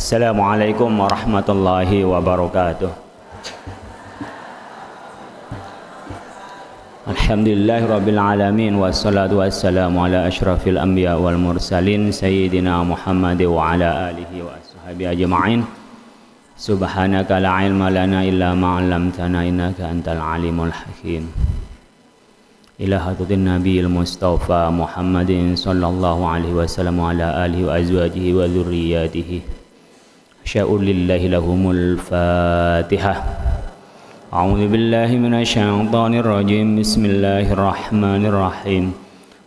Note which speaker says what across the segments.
Speaker 1: Assalamualaikum warahmatullahi wabarakatuh. Alhamdulillahirabbil alamin wassalatu wassalamu ala asyrafil anbiya wal mursalin sayyidina Muhammad wa ala alihi wa ashabihi ajma'in. Subhanaka la ilma lana illa ma 'allamtana innaka antal alimul hakim. Ila hadratin nabiyil mustafa Muhammadin sallallahu alaihi wasallam wa ala alihi wa azwajihi wa dzurriyyatihi. Sya'ul lillahi lahumul Fatihah. A'udzu billahi minasyaitonir rajim. Bismillahirrahmanirrahim.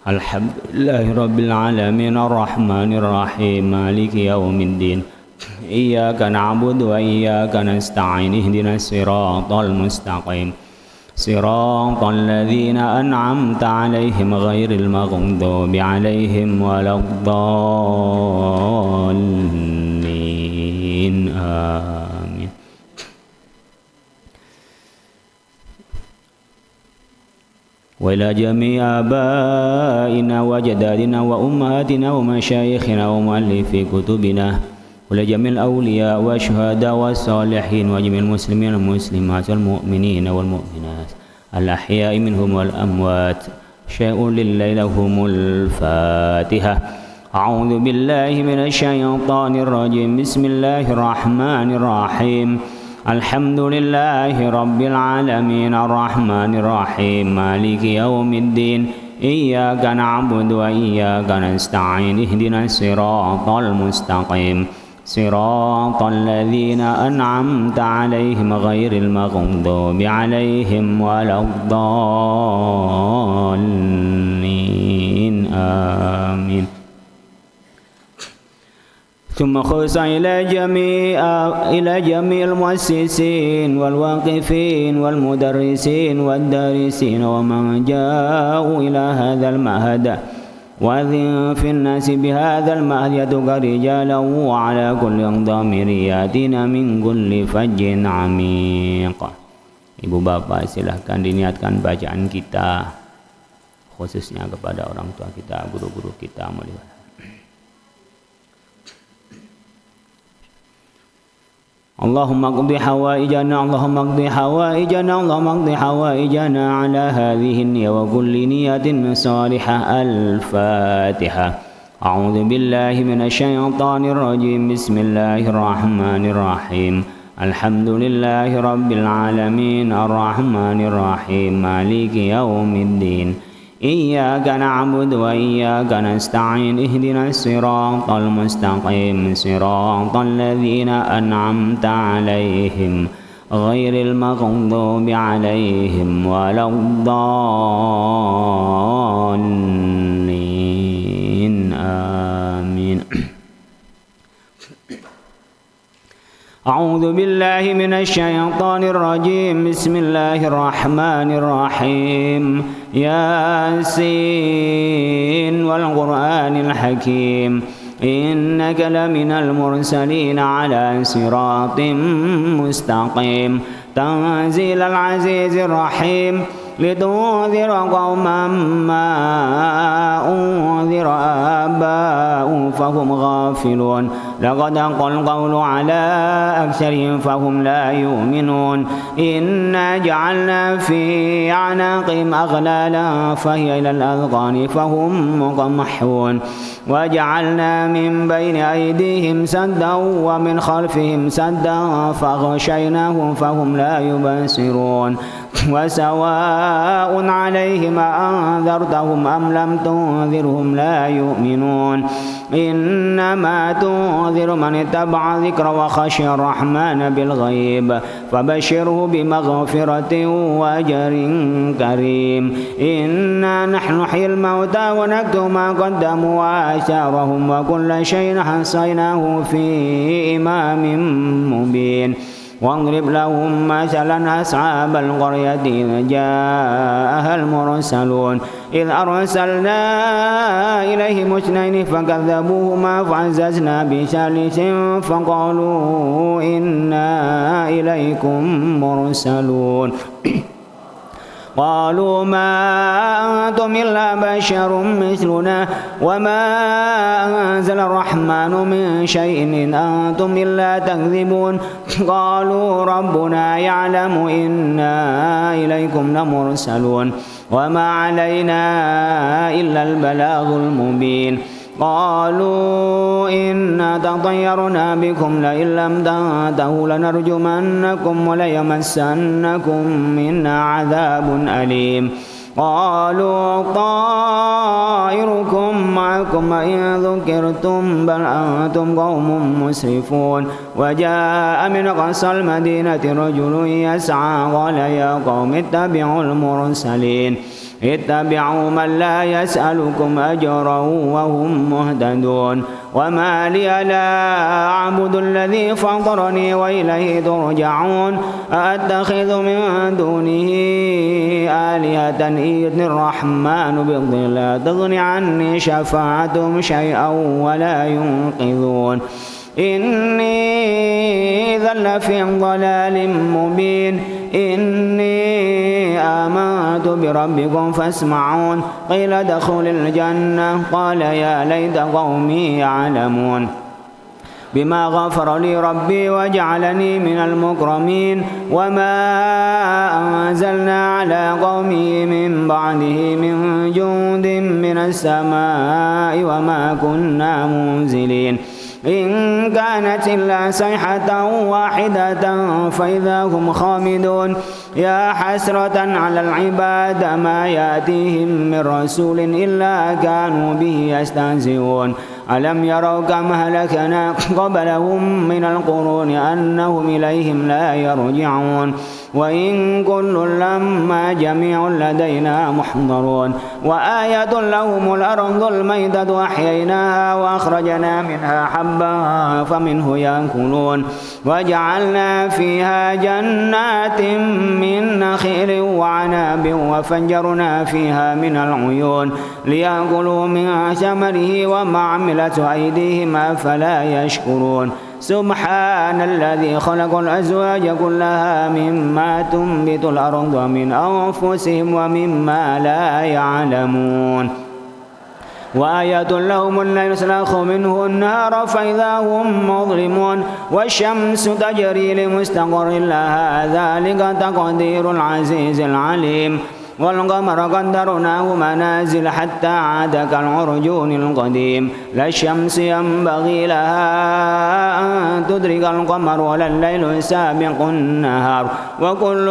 Speaker 1: Alhamdulillahi rabbil alamin arrahmanir rahim maliki yaumiddin. Iyyaka na'budu wa iyyaka nasta'in ihdinas siratal mustaqim. Siratal ladzina an'amta 'alaihim ghairil maghdubi 'alaihim waladdallin. Amin. Wa ila jami'i abaina wa jadadina wa ummahatina wa masyayikhina wa muallifi kutubina wa ila jami'il awliya wa syuhada wa salihin wa jami'il muslimin wal muslimat wal mu'minina wal mu'minat al ahya'i minhum wal amwat. Syai'un lillahi lahumul Fatihah. A'udzu billahi minasyaitonir rajim. Bismillahirrahmanirrahim. Alhamdulillahi rabbil alamin arrahmanir rahim maliki yaumiddin. Iyyaka na'budu wa iyyaka nasta'in ihdinas siratal mustaqim. Siratal ladzina an'amta 'alaihim ghairil maghdubi 'alaihim waladdallin. Amin. ثم خص إلى جميع المؤسسين والواقفين والمدرسين والدارسين ومن جاءوا إلى هذا المعهد وأذن في الناس بهذا المعهد يدعو رجالا وعلى كل ضامر يأتينا من كل فج عميق. Ibu bapak silahkan diniatkan bacaan kita khususnya kepada orang tua kita, guru-guru kita mulia. Allahumma qdi hawaijana ala hadhihi niyya wa kulli niyatin salihah. Al-Fatihah. A'udzu billahi minasyaitonir rajim. Bismillahirrahmanirrahim. Alhamdulillahi rabbil alamin arrahmanir rahim maliki yaumiddin. Iyyaka na'budu wa iyyaka nasta'in ihdinas siratal mustaqim. Siratal ladzina an'amta 'alaihim ghairil maghdubi 'alaihim waladdallin. Amin. A'udzu billahi minasyaitonir rajim. Bismillahirrahmanirrahim. Yasin wal Qur'anil Hakim. Innaka laminal mursalin ala siratim mustaqim. Tanzilal azizir rahim. لتنذر قوما ما أنذر آباؤهم فهم غافلون. لقد حق القول على أكثرهم فهم لا يؤمنون. إنا جعلنا في أعناقهم أغلالا فهي إلى الأذقان فهم مقمحون. وجعلنا من بين أيديهم سدا ومن خلفهم سدا فأغشيناهم فهم لا يبصرون. وسواء عليهم أنذرتهم أم لم تنذرهم لا يؤمنون. إنما تنذر من اتبع ذكر وخشي الرحمن بالغيب فبشره بمغفرة وأجر كريم. إنا نحن نحيي الموتى ونكتب ما قدموا وآثارهم وكل شيء حصيناه في إمام مبين. واضرب لهم مثلا أصحاب القرية إذ جاءها المرسلون إذ أرسلنا إليهم اثنين فكذبوهما فعززنا بثالث فقالوا إنا إليكم مرسلون قالوا ما أنتم إلا بشر مثلنا وما أنزل الرحمن من شيء إن أنتم إلا تكذبون قالوا ربنا يعلم إنا إليكم لمرسلون وما علينا إلا البلاغ المبين قالوا إنا تطيرنا بكم لئن لم تنتهوا لنرجمنكم وليمسنكم منا عذاب أليم قالوا طائركم معكم إن ذكرتم بل أنتم قوم مسرفون وجاء من أقصى المدينة رجل يسعى قال يا قوم اتبعوا المرسلين اتبعوا من لا يسألكم أجرا وهم مهتدون وما لي لا أعبد الذي فطرني وإليه ترجعون أأتخذ من دونه آلهة إن يردني الرحمن بضر لا تغن عني شفاعتهم شيئا ولا ينقذون إني إذا لفي ضلال مبين إني آمنت بربكم فاسمعون قيل ادخل الجنة قال يا ليت قومي يعلمون بما غفر لي ربي وجعلني من المكرمين وما أنزلنا على قومه من بعده من جند من السماء وما كنا منزلين إن كانت إلا صيحة واحدة فإذا هم خامدون يا حسرة على العباد ما يأتيهم من رسول إلا كانوا به يستهزئون ألم يروا كم هلكنا قبلهم من القرون أنهم إليهم لا يرجعون وإن كل لما جميع لدينا محضرون وآية لهم الأرض الميتة أحييناها وأخرجنا منها حبا فمنه يأكلون وجعلنا فيها جنات من نخيل وعناب وفجرنا فيها من العيون ليأكلوا من ثمره وما عملت أيديهم أفلا يشكرون سبحان الذي خلق الأزواج كلها مما تنبت الأرض ومن أنفسهم ومما لا يعلمون وآية لهم الليل يسلخ منه النهار فإذا هم مظلمون والشمس تجري لمستقر لها ذلك تقدير العزيز العليم والقمر قدرناه منازل حتى عاد كالعرجون القديم لا الشمس ينبغي لها أن تدرك القمر ولا الليل سابق النهار وكل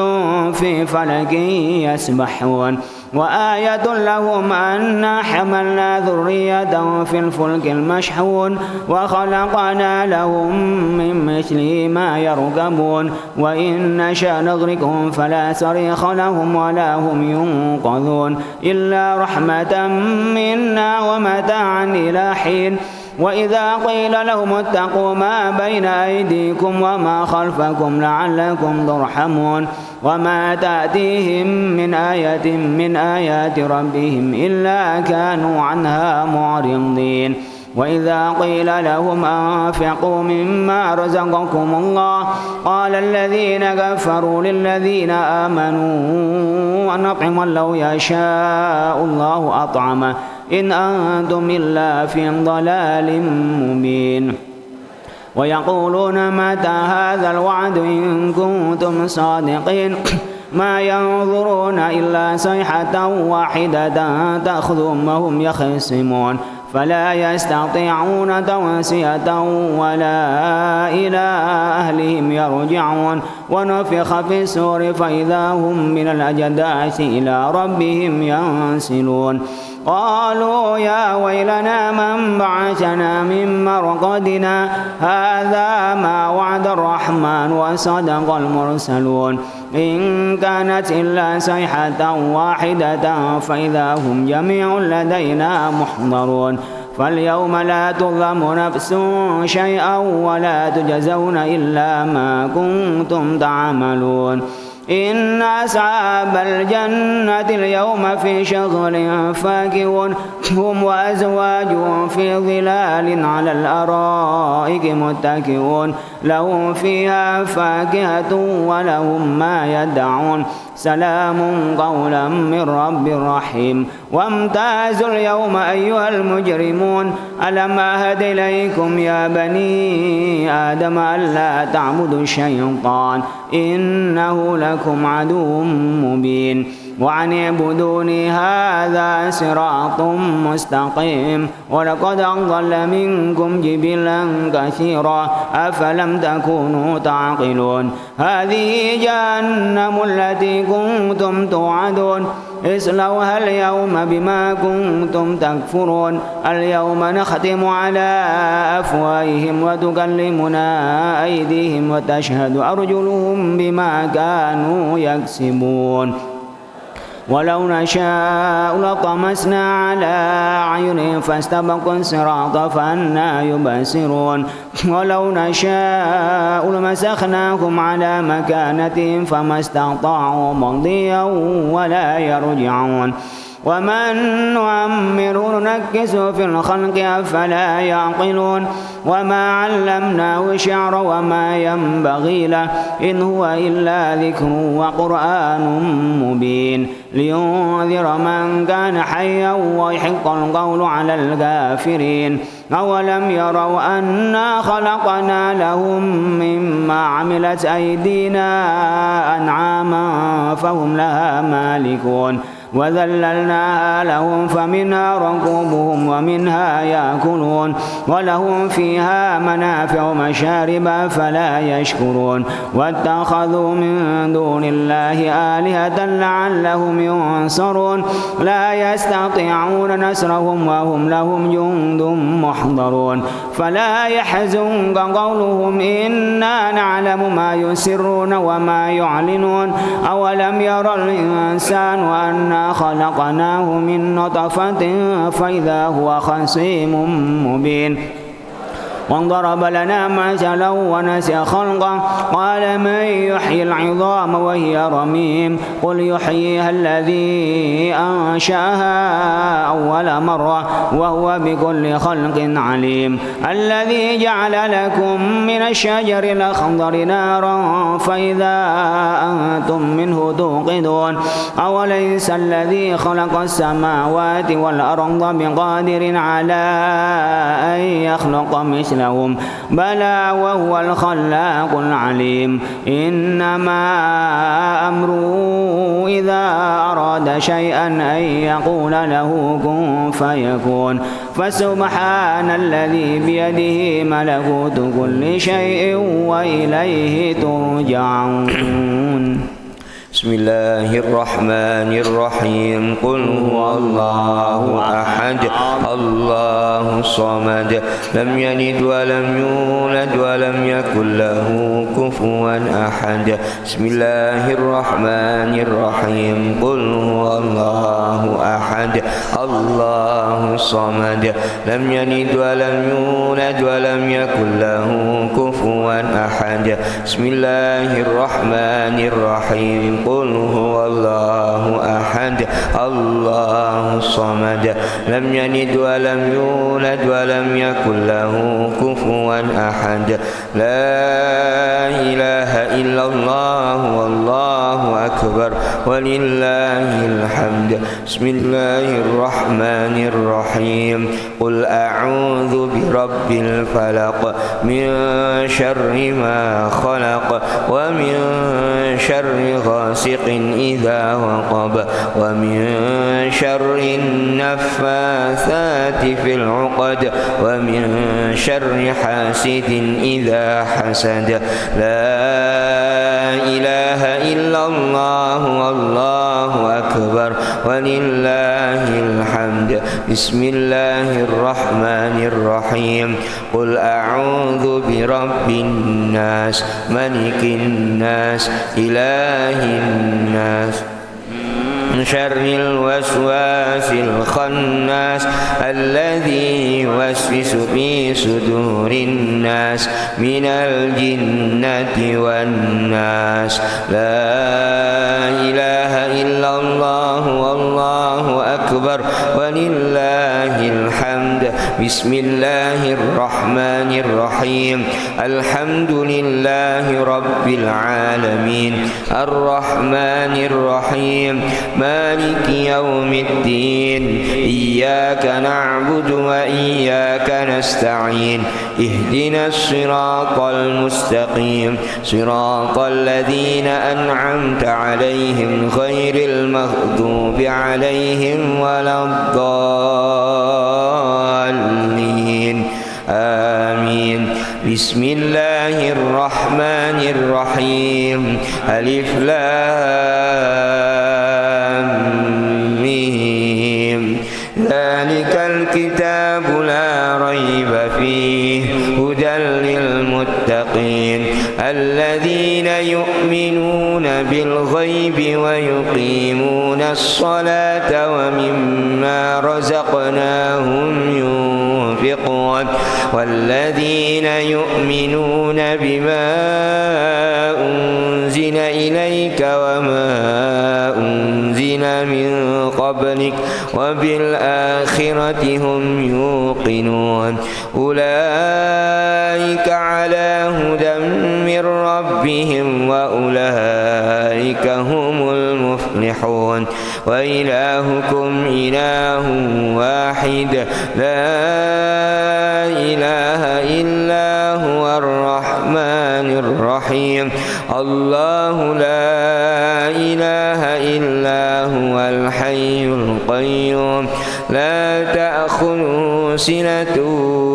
Speaker 1: في فلك يسبحون وآية لهم أنا حملنا ذرية في الفلك المشحون وخلقنا لهم من مثله ما يركبون وإن نشأ نغرقهم فلا صريخ لهم ولا هم ينقذون إلا رحمة منا ومتاعا إلى حين وإذا قيل لهم اتقوا ما بين أيديكم وما خلفكم لعلكم ترحمون وما تأتيهم من آية من آيات ربهم إلا كانوا عنها معرضين وإذا قيل لهم أنفقوا مما رزقكم الله قال الذين كفروا للذين آمنوا أنطعم لو يشاء الله أطعمه إن أنتم إلا في ضلال مبين ويقولون متى هذا الوعد إن كنتم صادقين ما ينظرون إلا صيحة واحدة تأخذهم وهم يخصمون فلا يستطيعون توصية ولا إلى أهلهم يرجعون ونفخ في الصور فإذا هم من الأجداث إلى ربهم ينسلون قالوا يا ويلنا من بعثنا من مرقدنا هذا ما وعد الرحمن وصدق المرسلون إن كانت إلا صيحة واحدة فإذا هم جميع لدينا محضرون فاليوم لا تظلم نفس شيئا ولا تجزون إلا ما كنتم تعملون إن أصحاب الجنة اليوم في شغل فاكهون هم وأزواجهم في ظلال على الأرائك متكئون لهم فيها فاكهة ولهم ما يدعون سلام قولا من رب رحيم وامتازوا اليوم أيها المجرمون ألم أعهد إليكم يا بني آدم ألا تعبدوا الشيطان إنه لكم عدو مبين وأن اعبدوني هذا صراط مستقيم ولقد أضل منكم جبلا كثيرا أفلم تكونوا تعقلون هذه جهنم التي كنتم توعدون اصلوها اليوم بما كنتم تكفرون اليوم نختم على أفواههم وتكلمنا أيديهم وتشهد أرجلهم بما كانوا يكسبون ولو نشاء لطمسنا على أعينهم فاستبقوا الصراط فأنى يبصرون ولو نشاء لمسخناهم على مكانتهم فما استطاعوا مضيا ولا يرجعون ومن نعمره ننكسه في الخلق أفلا يعقلون وما علمناه الشعر وما ينبغي له إن هو إلا ذكر وقرآن مبين لينذر من كان حيا ويحق القول على الكافرين أولم يروا أنا خلقنا لهم مما عملت أيدينا أنعاما فهم لها مالكون وذللناها لهم فمنها ركوبهم ومنها يأكلون ولهم فيها منافع ومشارب فلا يشكرون واتخذوا من دون الله آلهة لعلهم ينصرون لا يستطيعون نصرهم وهم لهم جند محضرون فلا يحزنك قولهم إنا نعلم ما يسرون وما يعلنون أولم يرى الإنسان أن خلقناه من نطفة فإذا هو خصيم مبين وانضرب لنا مثلا ونسي خلقه قال من يحيي العظام وهي رميم قل يحييها الذي أنشأها أول مرة وهو بكل خلق عليم الذي جعل لكم من الشجر الأخضر نارا فإذا أنتم منه توقدون أوليس الذي خلق السماوات والأرض بقادر على أن يخلق مثل لهم بلى وهو الخلاق العليم إنما أمره إذا أراد شيئا أن يقول له كن فيكون فسبحان الذي بيده ملكوت كل شيء وإليه ترجعون
Speaker 2: بسم الله الرحمن الرحيم قل هو الله أحد الله الصمد لم يلد ولم يولد ولم يكن له كفوا أحد بسم الله الرحمن الرحيم قل هو الله أحد الله الصمد لم يلد ولم يولد ولم يكن له كفوا أحد بسم الله الرحمن الرحيم قل هو الله أحد الله الصمد لم يلد ولم يولد ولم يكن له كفوا أحد لا إله إلا الله والله أكبر ولله الحمد بسم الله الرحمن الرحيم قل أعوذ برب الفلق من شر ما خلق ومن شر غاسق إذا وقب ومن شر النفاثات في العقد ومن شر حاسد إذا حسد لا إله إلا الله والله أكبر ولله الحمد بسم الله الرحمن الرحيم قل أعوذ برب الناس ملك الناس إله الناس شر الوسواس الخناس الذي يوسوس في صدور الناس من الجنة والناس. لا إله إلا الله والله أكبر ولله الحمد. بسم الله الرحمن الرحيم. الحمد لله رب العالمين الرحمن الرحيم مالك يوم الدين. إياك نعبد وإياك نستعين. اهدنا الصراط المستقيم صراط الذين أنعمت عليهم غير المغضوب عليهم ولا الضالين. آمين. بسم الله الرحمن الرحيم. ألف لام ميم. ذلك الكتاب لا ريب فيه هدى للمتقين الذين يؤمنون بالغيب ويقيمون الصلاة ومما رزقناهم ينفقون والذين يؤمنون بما أنزل إليك وما أنزل من قبلك وبالآخرة هم يوقنون. أولئك على هدى من ربهم وأولئك هم المفلحون. وإلهكم إله واحد لا إله إلا هو الرحمن الرحيم. الله لا إله إلا هو الحي القيوم لا تأخذه سنة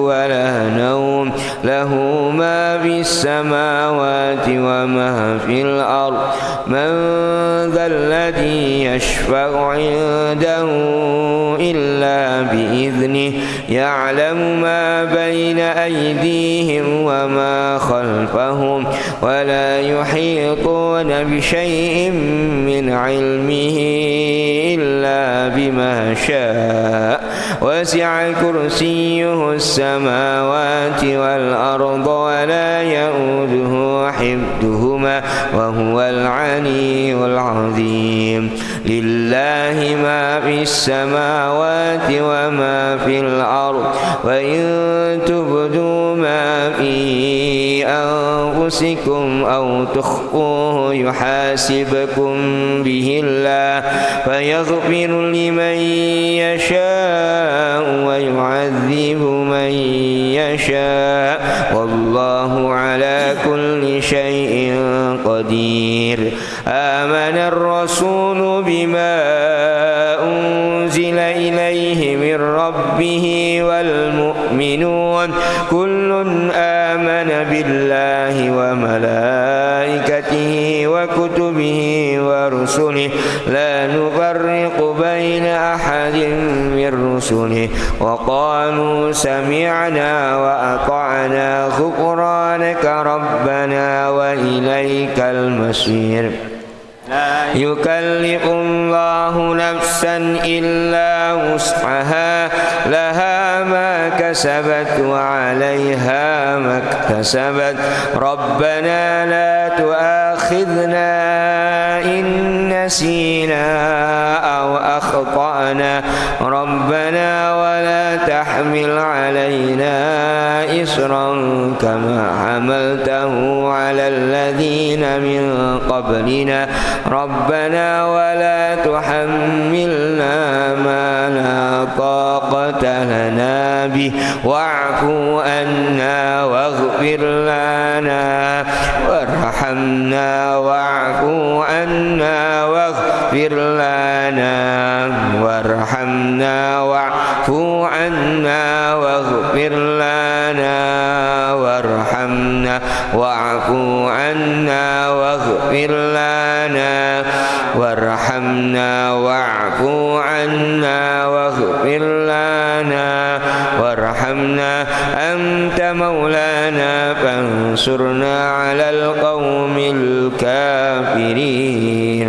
Speaker 2: ولا نوم له ما في السماوات وما في الأرض. من ذا الذي يشفع عنده إلا بإذنه يعلم ما بين أيديهم وما خلفهم ولا يحيطون بشيء من علمه إلا بما شاء. وسع كرسيه السماوات والأرض ولا يؤوده حفظهما وهو العلي العظيم. لله ما في السماوات وما في الأرض وإن تبدوا ما في أنفسكم أو تخفوه يحاسبكم به الله فيغفر لمن يشاء ويعذب من يشاء والله على كل شيء قدير. آمن الرسول بما أنزل إليه من ربه والمؤمنون كل آمن بالله وملائكته وكتبه ورسله لا نفرق بين أحد من رسله وقالوا سمعنا وأطعنا غفرانك ربنا وإليك المصير. لا يكلف الله نفسا إلا وسعها لها ما كسبت وعليها ما اكتسبت. ربنا لا تؤاخذنا إن نسينا أو أخطأنا ربنا ولا تحمل علينا إصرا كما حملته على الذين من قبلنا ربنا ولا تحملنا ما لا طاقة لنا به واعف عنا واغفر لنا وارحمنا واعف عنا واغفر لنا وارحمنا واعف عنا واغفر لنا وارحمنا واعف عنا واغفر لنا وارحمنا واعف عنا واغفر لنا وارحمنا أنت مولانا فانصرنا على القوم الكافرين.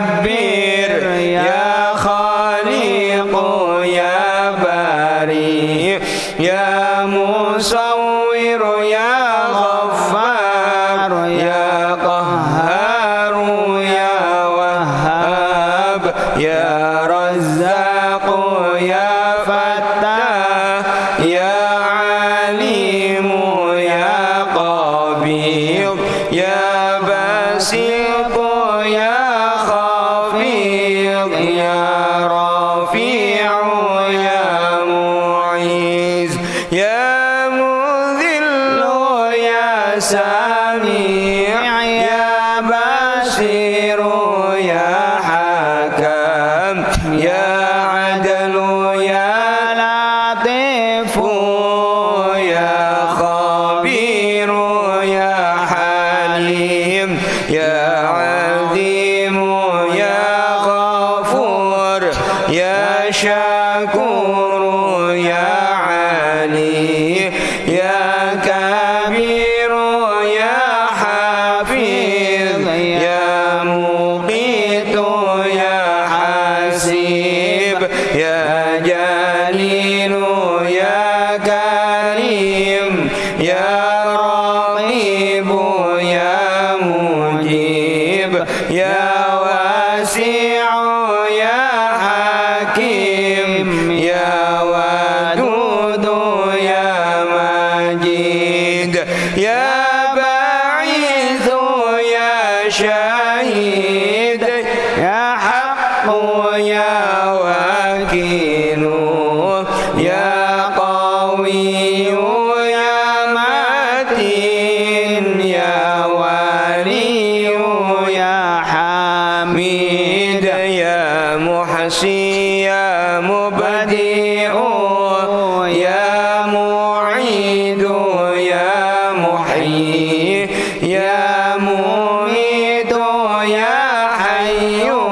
Speaker 2: mudabbir ya khaliq ya bari ya musawwir ya ghaffar ya qahhar ya wahhab ya razzaq ya fattah ya alim ya qabir ya basit ya khafid ya rafi' ya mu'iz ya mudhill ya sami' ya basir ya hakam ya adl ya latif ya khabir ya halim ya azim ya ghafur ya syakur ya ali ya kabir ya hafiz ya muqit ya hasib ya jalil ya karim ya raqib ya mujib ya wasi' ya hakim ya wadud ya majid ya ba'ith ya syahid ya haqq ya wakil ya qawi ya matin ya wali ya hamid ya muhsi ya mubdi'u ya mu'idu ya muhyi ya mumitu ya hayyu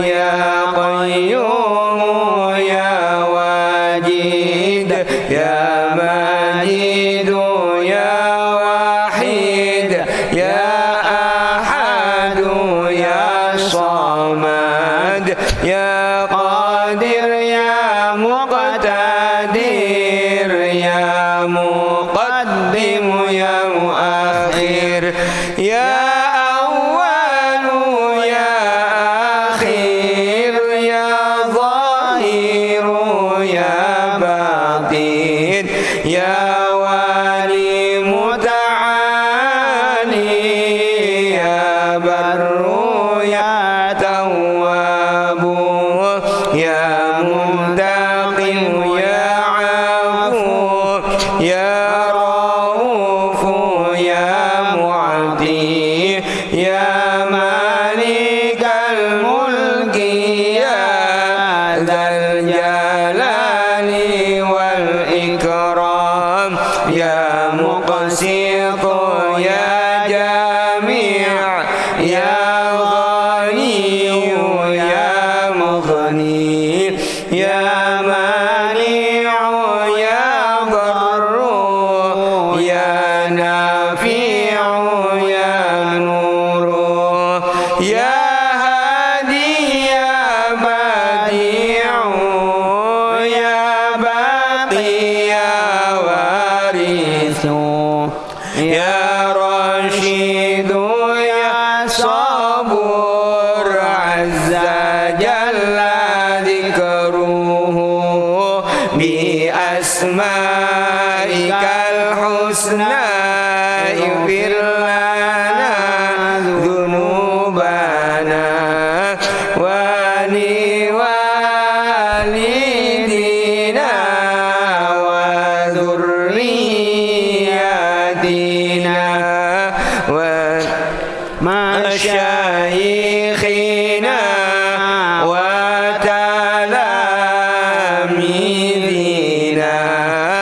Speaker 2: ya qayyum ya wajid ya majid ya wahid ya ahad ya samad ya qadir ya muqtadir ya muqaddim ya muakhir ya awwal ya akhir ya zahir ya batin ya wali muta'ali ya barru ya tawwabu ya muntaqim ya afu ya raufu ya mu'ti ya malikal mulki ya dzal jalali wal ikram ya muqsit ya jami' ya ghani ya mughni ya mani'u ya darru ya nafi'u ya nuru ya hadi ya badi'u ya baqi ya warithu ya rashidu ya sabur azza jalla dhikruhu bi asma'ikal husna ighfir lana dhunubana wa li walidina wa dhurriyyatina wa masyayikhina wa talamidina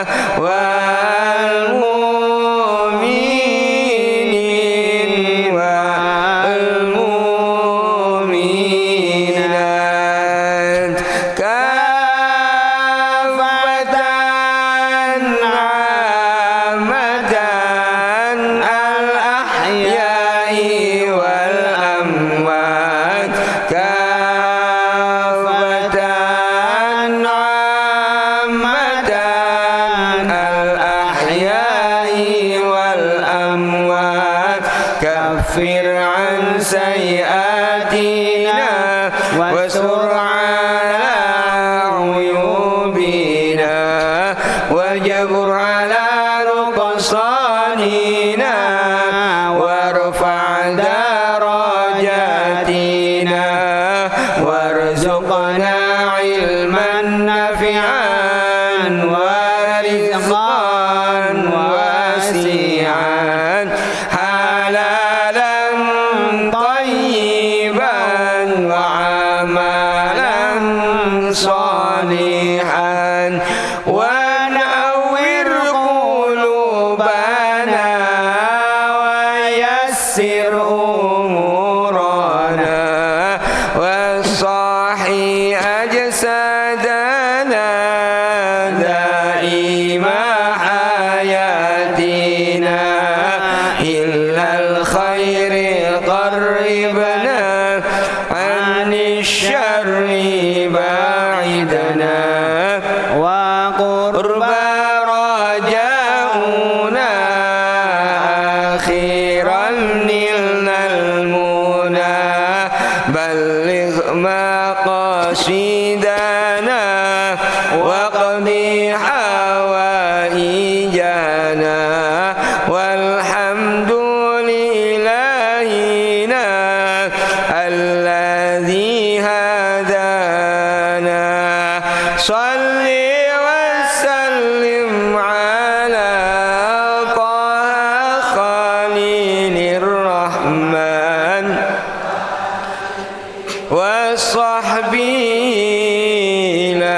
Speaker 2: واستر على عيوبنا وجبر على نقصاننا وارفع درجاتنا وارزقنا علما نافعا ورزقا واسعا حلالا طيبا وعملا صالحا ونور قلوبنا ويسر أمورنا وصاحي أجسادنا دائم حياتنا إلا الخير قربنا عن الشر باعدنا وقرب رجاؤنا أخيرا نلنا المنى بلغ مقاصدنا وقضي حوائجنا والحمد لإلهنا الذي هدانا صل وسلم على طه خليل الرحمن وصحبه إلى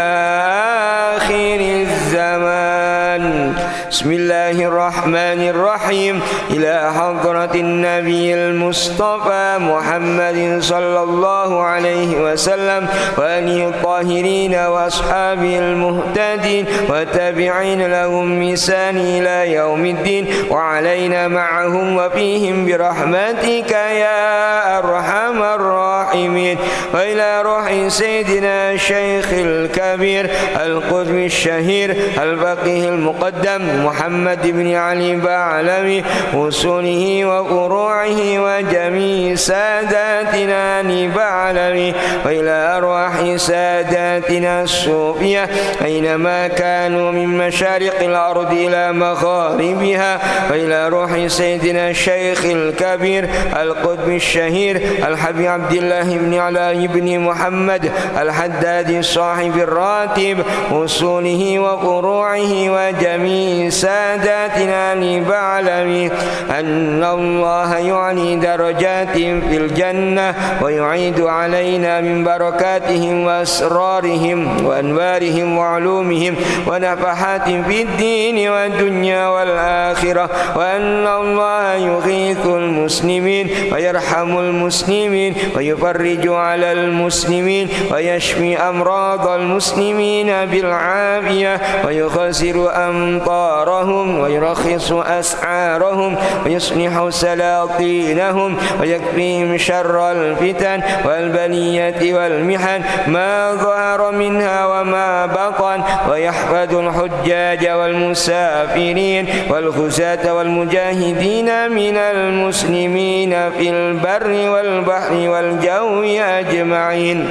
Speaker 2: آخر الزمان بسم الله الرحمن الرحيم إلى حضرة النبي المصطفى محمد صلى الله عليه وسلم وآله الطاهرين وأصحابه المهتدين والتابعين لهم بإحسان إلى يوم الدين وعلينا معهم وفيهم برحمتك يا أرحم الراحمين وإلى روح سيدنا الشيخ الكبير القطب الشهير الفقيه المقدم محمد بن علي بعلمي وصوله وفروعه وجميع ساداتنا بعلمي وإلى أرواح ساداتنا الصوفية أينما كانوا من مشارق الأرض إلى مغاربها وإلى روح سيدنا الشيخ الكبير القطب الشهير الحبيب عبد الله بن علاء بن محمد الحداد صاحب الراتب وصوله وفروعه وجميع ساداتنا بعلمي أن الله يعلي درجاتهم في الجنة ويعيد علينا من بركاتهم وأسرارهم وأنوارهم وعلومهم ونفحاتهم في الدين والدنيا والآخرة وأن الله يغيث المسلمين ويرحم المسلمين ويفرج على المسلمين ويشفي أمراض المسلمين بالعافية ويخسر أمطارهم ويرخص أسعارهم ويصلح سلاطينهم ويكفيهم شر الفتن والبلية والمحن ما ظهر منها وما بطن ويحفظ الحجاج والمسافرين والغزاة والمجاهدين من المسلمين في البر والبحر والجو أجمعين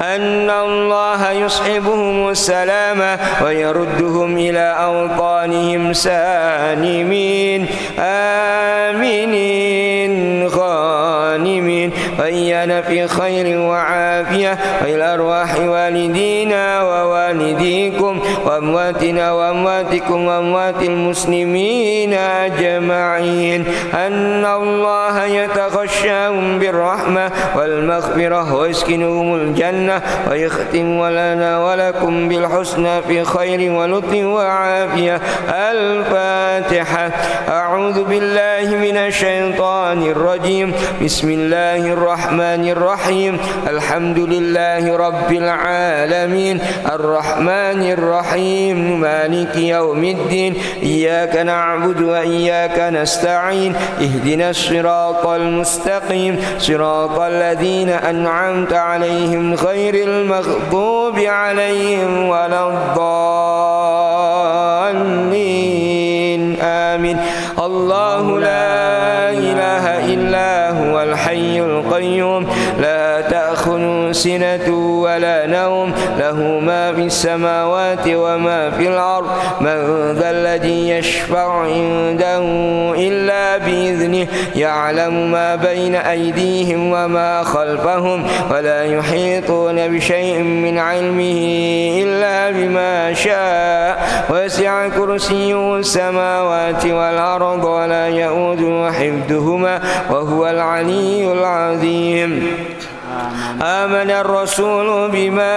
Speaker 2: أن الله يصحبهم السلام ويردهم إلى أوطانهم سالمين آمنين غانمين وإيانا في خير وعافية وإلى أرواح والدينا ووالديكم وأمواتنا وأمواتكم وأموات المسلمين أجمعين أن الله يتغشاهم بالرحمة والمغفرة ويسكنهم الجنة ويختم لنا ولكم بالحسنى في خير ولطف وعافية الفاتحة أعوذ بالله من الشيطان الرجيم بسم الله الرحمن الرحيم الحمد لله رب العالمين الرحمن الرحيم مالك يوم الدين إياك نعبد وإياك نستعين اهدنا الصراط المستقيم صراط الذين أنعمت عليهم غير المغضوب عليهم ولا الضالين آمين الله لا إله إلا هو الحي القيوم لا تأخذه تأخذه سنة ولا نوم له ما في السماوات وما في الأرض من ذا الذي يشفع عنده إلا بإذنه يعلم ما بين أيديهم وما خلفهم ولا يحيطون بشيء من علمه إلا بما شاء وسع كرسيه السماوات والأرض ولا يؤوده حفظهما وهو العلي العظيم آمن الرسول بما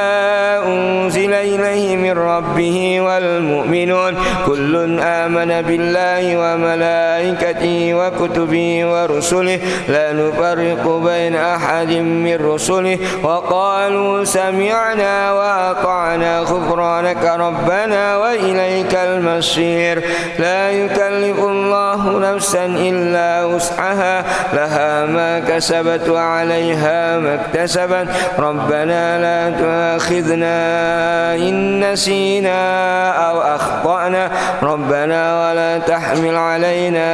Speaker 2: أنزل إليه من ربه والمؤمنون كل آمن بالله وملائكته وكتبه ورسله لا نفرق بين أحد من رسله وقالوا سمعنا وأطعنا غفرانك ربنا وإليك المصير لا يكلف الله نفسا إلا وسعها لها ما كسبت وعليها ما اكتسبت ربنا لا تؤاخذنا إن نسينا أو أخطأنا ربنا ولا تحمل علينا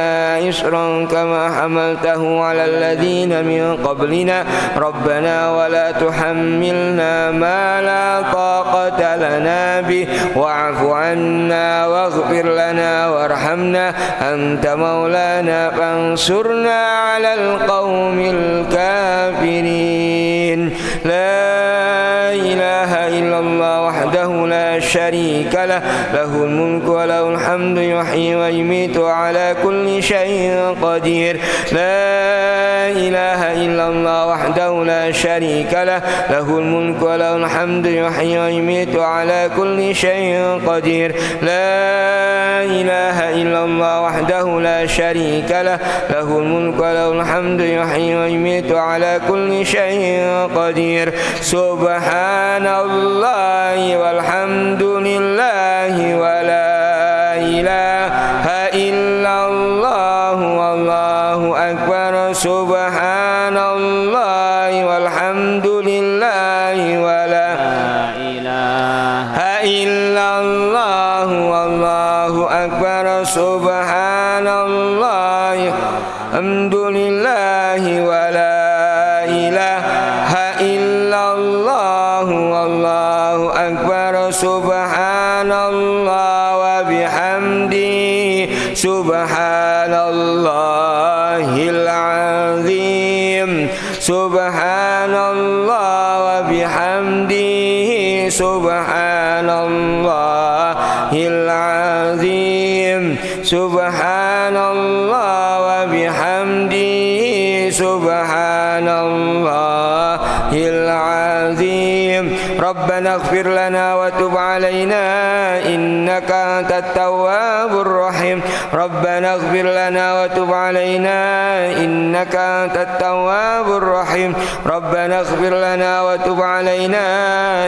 Speaker 2: إصرا كما حملته على الذين من قبلنا ربنا ولا تحملنا ما لا طاقة لنا به واعف عنا واغفر لنا وارحمنا أنت مولانا فانصرنا على القوم الكافرين لا إله إلا الله وحده لا شريك له له الملك وله الحمد يحيي ويميت على كل شيء قدير لا إله إلا الله وحده لا شريك له له الملك وله الحمد يحيي ويميت على كل شيء قدير لا إله إلا الله وحده لا شريك له له الملك وله الحمد يحيي ويميت على كل شيء قدير سبحان الله والحمد لله ولا إله إلا الله والله أكبر سبحان الله والحمد لله ولا إله إلا الله والله أكبر سبحان الله الحمد لله ولا إله إلا الله والله أكبر سبحان الله وبحمده سبحان الله العظيم سبحان الله وبحمده سبحان الله العظيم سبحان الله وبحمده سبحان الله العظيم ربنا اغفر لنا وتب علينا إنك أنت التواب الرحيم ربنا اغفر لنا وتب علينا إنك أنت التواب الرحيم ربنا اغفر لنا وتب علينا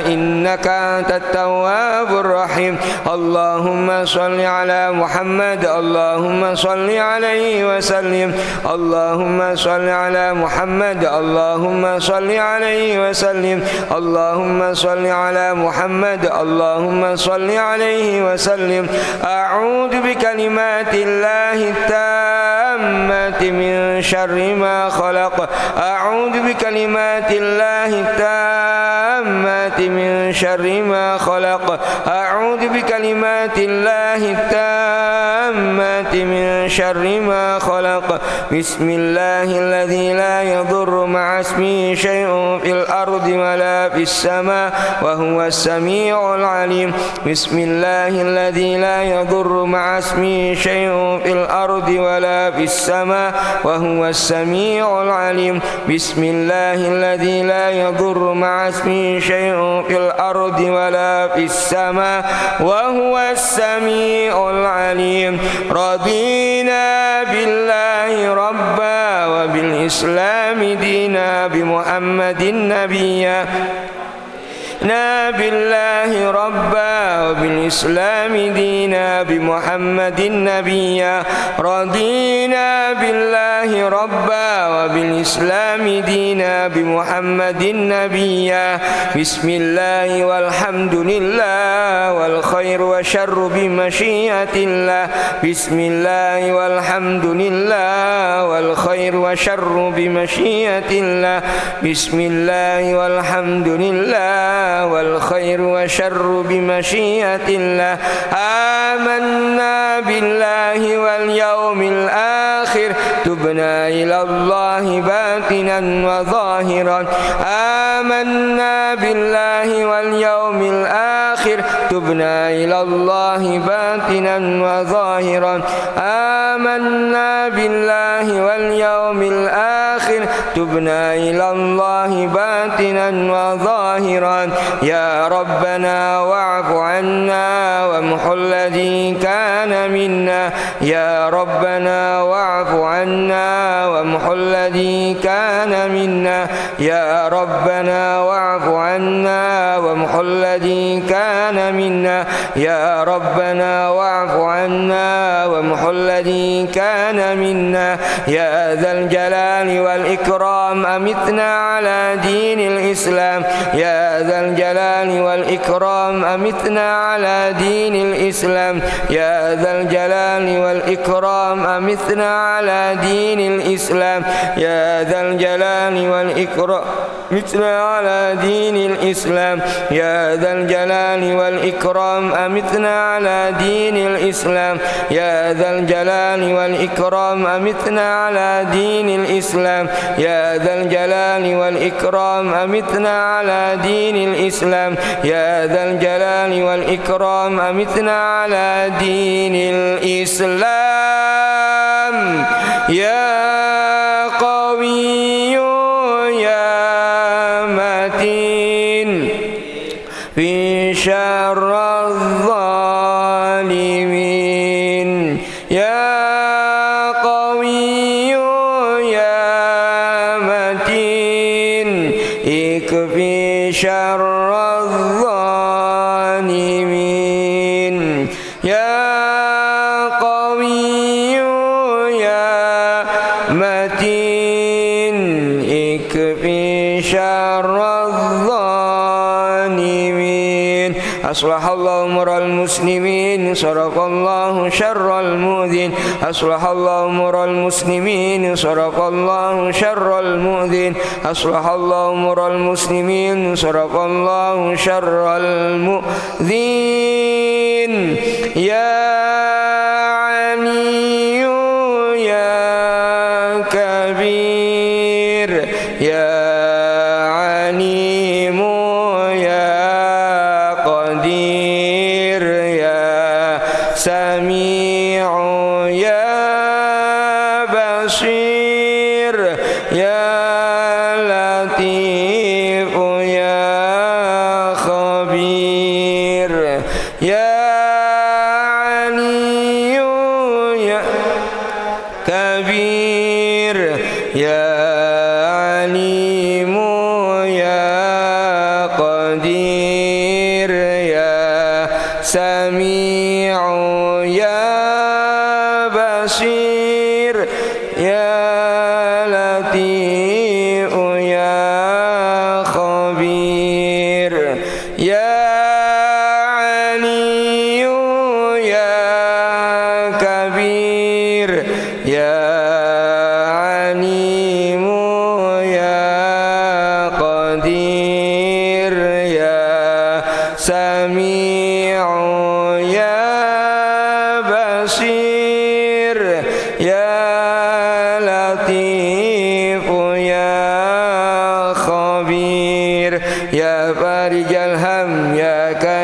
Speaker 2: إنك أنت التواب الرحيم اللهم صل على محمد اللهم صل عليه وسلم اللهم صل على محمد اللهم صل عليه وسلم اللهم صل على محمد اللهم صل عليه وسلم أعوذ بكلمات الله التامات من شر ما خلق أعوذ بكلمات الله التامات من شر ما خلق أعوذ بكلمات الله التامات من شر ما خلق بسم الله الذي لا يضر مع اسمه شيء في الأرض ولا في السماء وهو السميع العليم بسم الله الذي لا يضر مع اسمه شيء في الأرض ولا في السماء وهو السميع العليم بسم الله الذي لا يضر مع اسمه شيء في الأرض ولا في السماء وهو السميع العليم رضينا بالله ربا وبالإسلام دينا بمحمد نبيا بالله ربا وبالإسلام دينا بمحمد نبيا رضينا بالله ربا وبالإسلام دينا بمحمد نبيا بسم الله والحمد لله والخير والشر بمشيئة الله بسم الله والحمد لله والخير والشر بمشيئة الله بسم الله والحمد لله والخير والشر بمشيئة الله آمنا بالله واليوم الآخر تبنا إلى الله باطنا وظاهرا آمنا بالله واليوم الآخر تبنا إلى الله باطنا وظاهرا آمنا بالله واليوم الآخر تبنا إلى الله باطنا وظاهرا يا ربنا واعف عنا وامح الذي كان منا يا ربنا واعف عنا وامح الذي كان منا يا ربنا واعف عنا وامح الذي كان منا يا ربنا واعف عنا وامح الذي كان منا يا ذا الجلال والإكرام أمتنا على دين الإسلام يا ذا الجلال والإكرام أمتنا على دين الإسلام يا ذا الجلال والإكرام أمتنا على دين الإسلام يا ذا الجلال والإكرام أمتنا على دين الإسلام يا ذا الجلال والإكرام أمتنا على دين الإسلام يا ذا الجلال والإكرام أمتنا على دين الإسلام يا ذا الجلال والإكرام أمتنا على دين الإسلام يا ذا الجلال والإكرام أمتنا على دين الإسلام يا قوي يا متين في شر الظالمين يا قوي يا متين اكفي شر الظالمين يا قوي يا متين اكفي شر الظالمين أصلح الله أمر المسلمين صرف الله شر المؤذين أصلح الله أمر المسلمين صرف الله شر المؤذين أصلح الله أمر المسلمين صرف الله شر المؤذين يا علي يا كبير يا عليم يا قدير يا سميع يا بصير يا لطيف يا خبير يا علي يا كبير يا عليم يا قدير يا سميع يا بصير يا لطيف يا خبير يا علي يا كبير يا عليم يا قدير يا سميع يا بصير يا لطيف يا خبير يا فارج الهم يا كريم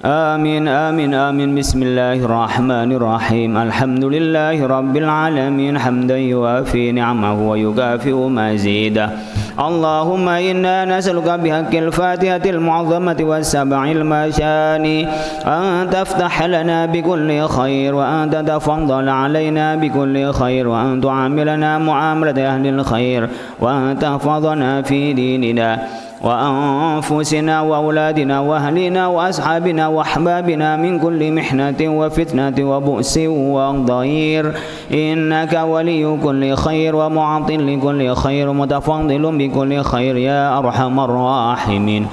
Speaker 1: آمين آمين آمين. بسم الله الرحمن الرحيم. الحمد لله رب العالمين حمدا يوافي نعمه ويكافئ مزيده. اللهم إنا نسألك بحق الفاتحة المعظمة والسبع المثاني أن تفتح لنا بكل خير، وأن تتفضل علينا بكل خير، وأن تعاملنا معاملة أهل الخير، وأن تحفظنا في ديننا وأنفسنا وأولادنا وأهلنا وأصحابنا وأحبابنا من كل محنة وفتنة وبؤس وضير، إنك ولي كل خير ومعطي لكل خير متفضل بكل خير يا أرحم الراحمين.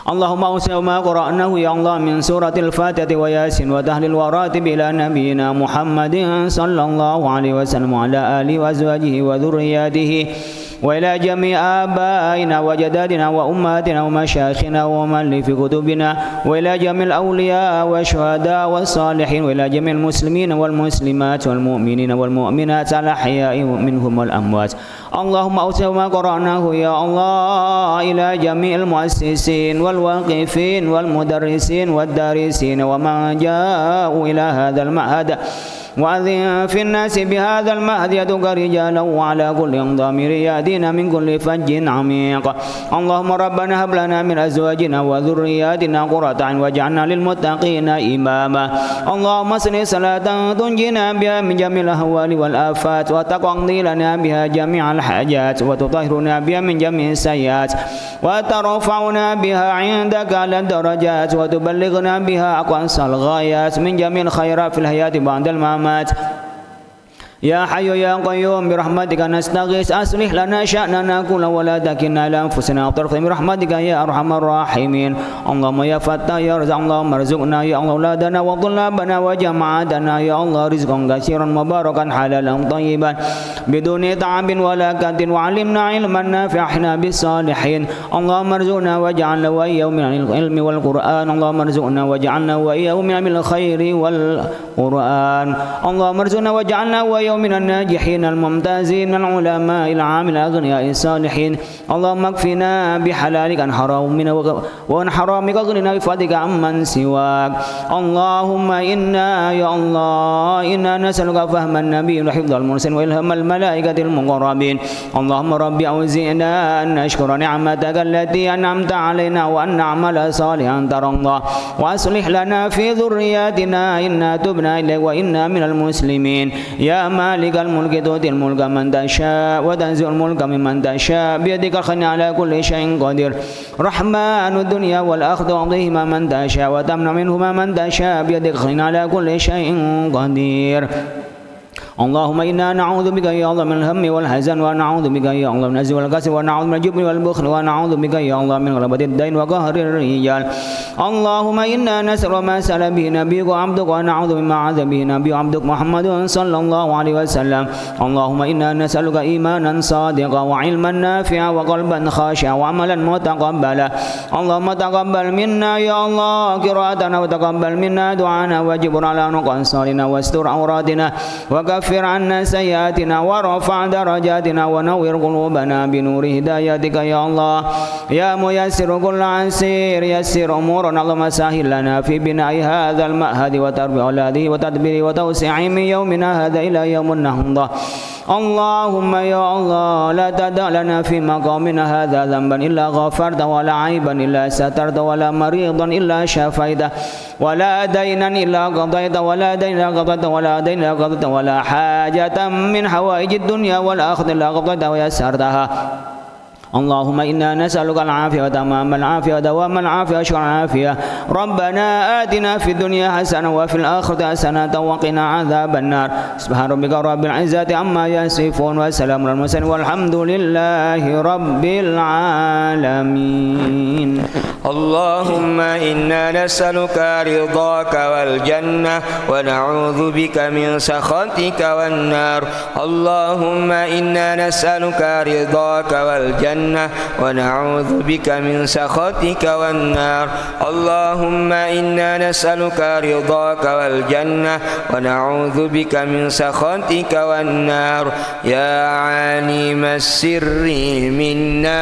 Speaker 1: اللهم أوسع ما قرأناه يا الله من سورة الفاتحة وياسين وتهليل وراتب إلى نبينا محمد صلى الله عليه وسلم وعلى آله وأزواجه وذرياته، وإلى جميع آبائنا وجدادنا وأمهاتنا ومشايخنا ومن في كتبنا، وإلى جميع الأولياء والشهداء والصالحين، وإلى جميع المسلمين والمسلمات والمؤمنين والمؤمنات الأحياء منهم والأموات. اللهم أوسع ما قرأناه يا الله إلى جميع المؤسسين والواقفين والمدرسين والدارسين ومن جاءوا إلى هذا المعهد، وأذن في الناس بهذا المهد يدك رجالا وعلى كل ضمير يأتينا من كل فج عميق. اللهم ربنا هب لنا من أزواجنا وذرياتنا قرة أعين واجعلنا للمتقين إماما. اللهم صل صلاة تنجينا بها من جميع الأهوال والآفات، وتقضي لنا بها جميع الحاجات، وتطهرنا بها من جميع السيئات، وترفعنا بها عندك على الدرجات، وتبلغنا بها أقصى الغايات من جميع الخيرات في الحياة بعد الممات. يا حي يا قيوم برحمتك نستغيث أصلح لنا شأننا كله ولا تكلنا إلى أنفسنا طرفا برحمتك يا أرحم الراحمين. اللهم يا فتاح يا رزاق اللهم ارزقنا يا الله أولادنا وطلابنا وجماعتنا يا الله رزقا كثيرا مباركا حلالا طيبا بدون تعب ولا كد، وعلمنا علما نافعا بالصالحين. اللهم ارزقنا واجعلنا وإياهم من العلم والقرآن. اللهم ارزقنا واجعلنا وإياهم من الخير والقرآن. اللهم ارزقنا واجعلنا وإياهم من الناجحين الممتازين العلماء العامل الأغنياء الصالحين. اللهم اكفنا بحلالك عن حرامنا وعن حرامك اغننا بفضلك عمن سواك. اللهم إنا يا الله إنا نسألك فهم النبي وحفظ المرسل وإلهام الملائكة المقربين. اللهم ربي أوزعنا أن نشكر نعمتك التي أنعمت علينا وأن نعمل صالحا ترضاه، وأصلح لنا في ذرياتنا إنا تبنا إليك وإنا من المسلمين. يا مالك الملك تؤتي الملك من تشاء وتنزع الملك ممن تشاء بيدك الخير على كل شيء قدير. رحمن الدنيا والآخرة تعطيهما من تشاء وتمنع منهما من تشاء بيدك الخير على كل شيء قدير. اللهم إنا نعوذ بك يا الله من الهم والحزن، ونعوذ بك يا الله من العجز والكسل، ونعوذ من الجبن والبخل، ونعوذ بك يا الله من غلبة الدين وقهر الرجال. اللهم إنا نسأل ما سأل به نبيك وعبدك، ونعوذ مما عاذ به نبيك وعبدك محمد صلى الله عليه وسلم. اللهم إنا نسألك إيمانا صادقا وعلما نافعا وقلبا خاشعا وعملا متقبلا. اللهم تقبل منا يا الله قراءتنا، وتقبل منا دعانا، وجبر على نقصاننا، واستر عوراتنا، وكفر عنا سيئاتنا، ورفع درجاتنا، ونور قلوبنا بنور هدايتك يا الله. يا ميسر كل عسير يسر أمورنا. اللهم سهل لنا في بناء هذا المعهد وتربية أولاده وتدبير وتوسيع من يومنا هذا إلى يوم النهضة. اللهم يا الله لا تدع لنا في مقامنا هذا ذنبا إلا غفرت، ولا عيبا إلا سترت، ولا مريضا إلا شفيته، ولا دينا إلا قضيت، ولا دين إلا قضيت، ولا دين إلا قضيت، ولا حاجة من حوائج الدنيا والآخرة إلا قضيتها ويسرتها. اللهم إنا نسألك العافية وتمام العافية ودوام العافية وشكر العافية. ربنا آتنا في الدنيا حسنة وفي الآخرة حسنة وقنا عذاب النار. سبحان ربك رب العزة عما يصفون وسلام على المرسلين والحمد لله رب العالمين.
Speaker 2: اللهم إنا نسألك رضاك والجنة ونعوذ بك من سخطك والنار. اللهم إنا نسألك رضاك والجنة والجنة ونعوذ بك من سخطك والنار. اللهم إنا نسألك رضاك والجنة ونعوذ بك من سخطك والنار. يا عالم السر منا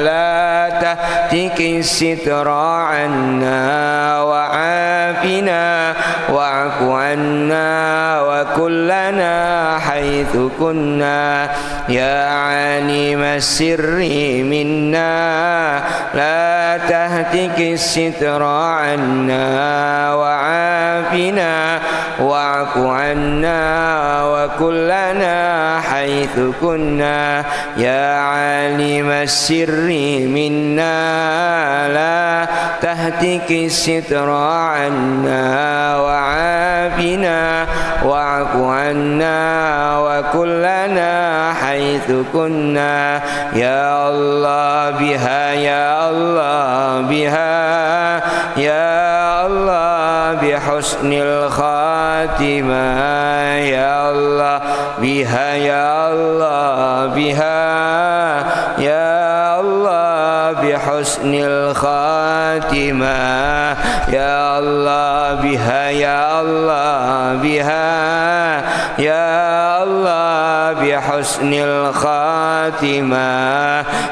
Speaker 2: لا تهتك الستر عنا وعافنا واعف عنا وكلنا حيث كنا. يا عالم السر منا لا تهتك الستر عنا وعافنا واعف عنا وكلنا حيث كنا. يا عالم السر منا لا تهتك الستر عنا وعافنا واعف عنا وكلنا حيث كنا. يا الله بها يا الله بها يا الله بحسن الخاتمة. يا الله بها يا الله بها يا الله بحسن الخاتمة. يا الله بها يا الله بها يا الله بحسن الخاتمة.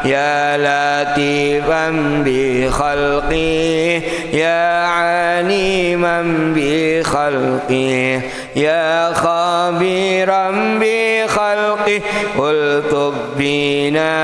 Speaker 2: يا لطيفا بخلقه يا عليما بخلقه يا خبيرا بخلقه الطف بنا.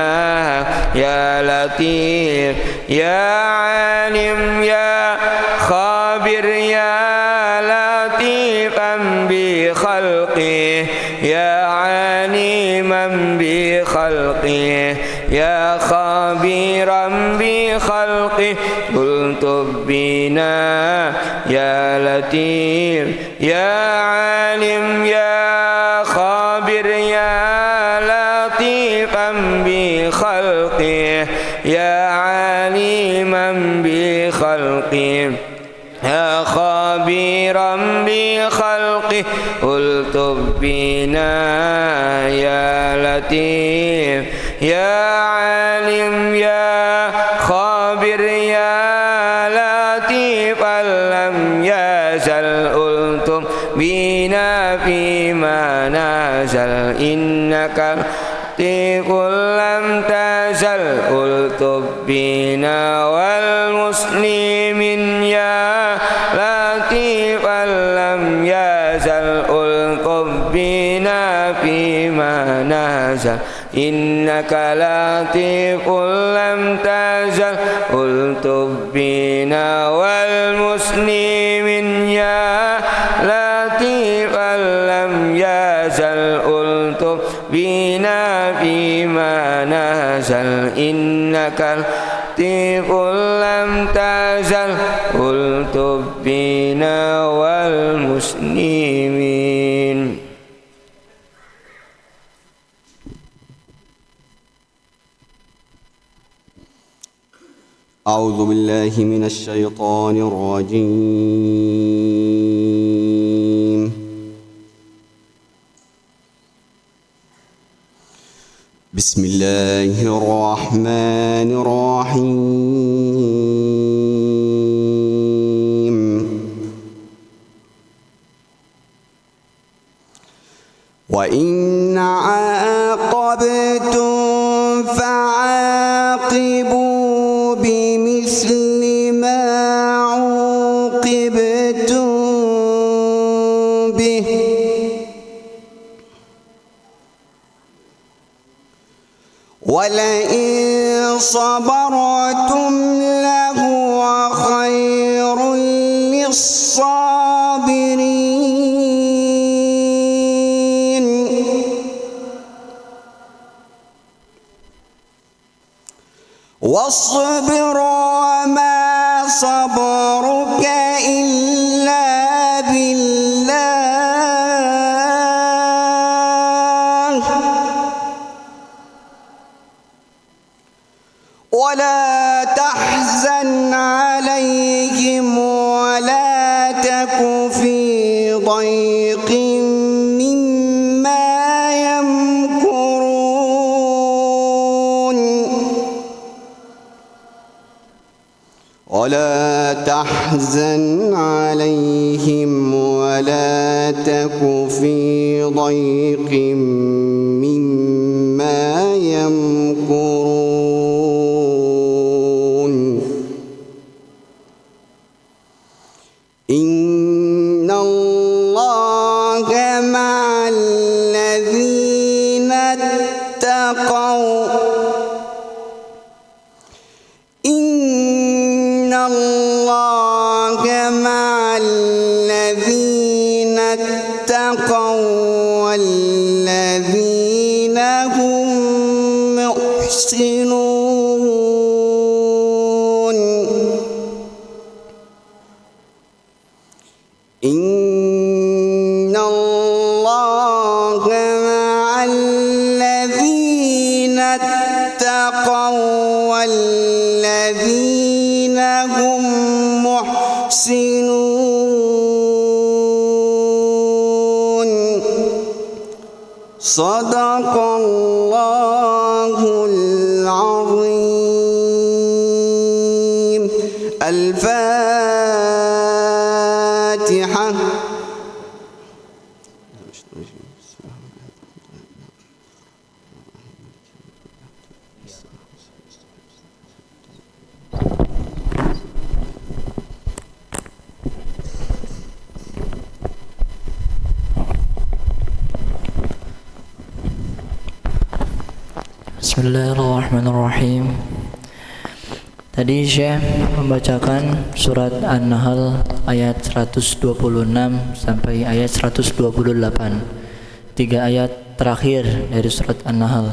Speaker 2: يا لطيف يا عالم يا خبير يا لطيفا بخلقه يا عليما بخلقه يا خبيرا بخلقه الطف بنا. يا لطيف يا عالم يا خبير يا لطيفا بخلقه يا عليما بخلقه يا خبيرا بخلقه الطف بنا. يا لطيف يا عالم يا خبير يا لطيفا لم يزل الطف بنا فيما نزل. إنك لطيف لم تزل الطف بنا والمسلمين. يا لطيفا لم يزل الطف بنا فيما نزل. إنك لطيف لم تزل الطف بنا والمسلمين. يا لطيفا لم يزل الطف بنا فيما نزل. إنك لطيف لم تزل الطف بنا والمسلمين.
Speaker 3: أعوذ بالله من الشيطان الرجيم. بسم الله الرحمن الرحيم. وإن عاقبتم فعاقبوا بمثل ما عوقبتم به ولئن صبرتم لهو خير للصابرين. واصبر وما صبرك إلا بالله ولا تحزن عليهم ولا تك في ضيق مما يمكرون. تحزن عليهم ولا تك في ضيق مما يمكرون إن الله مع الذين اتقوا إن الله مع الذين اتقوا والذين هم محسنون إن الله مع الذين اتقوا والذين هم محسنون صدق الله العظيم. الفاتحة.
Speaker 4: Bismillahirrahmanirrahim. Tadi Syekh membacakan surat An-Nahl ayat 126 sampai ayat 128. 3 ayat terakhir dari surat An-Nahl.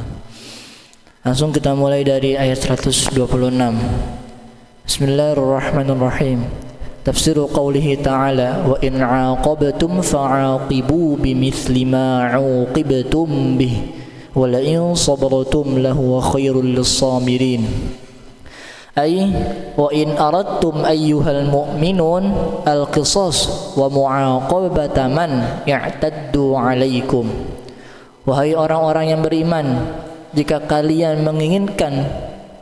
Speaker 4: Langsung kita mulai dari ayat 126. Bismillahirrahmanirrahim. Tafsiru qawlihi ta'ala wa in 'aqabtum fa'aqibu bimithli ma 'uqibtum bih وَلَئِنْ صَبَرْتُمْ لَهُوَ خَيْرٌ لِلصَّابِرِينَ أي وَإِنْ أَرَدْتُمْ أَيُّهَا الْمُؤْمِنُونَ الْقِصَاصَ وَمُعَاقَبَةَ مَنْ يَعْتَدُّ عَلَيْكُمْ. Wahai orang-orang yang beriman, jika kalian menginginkan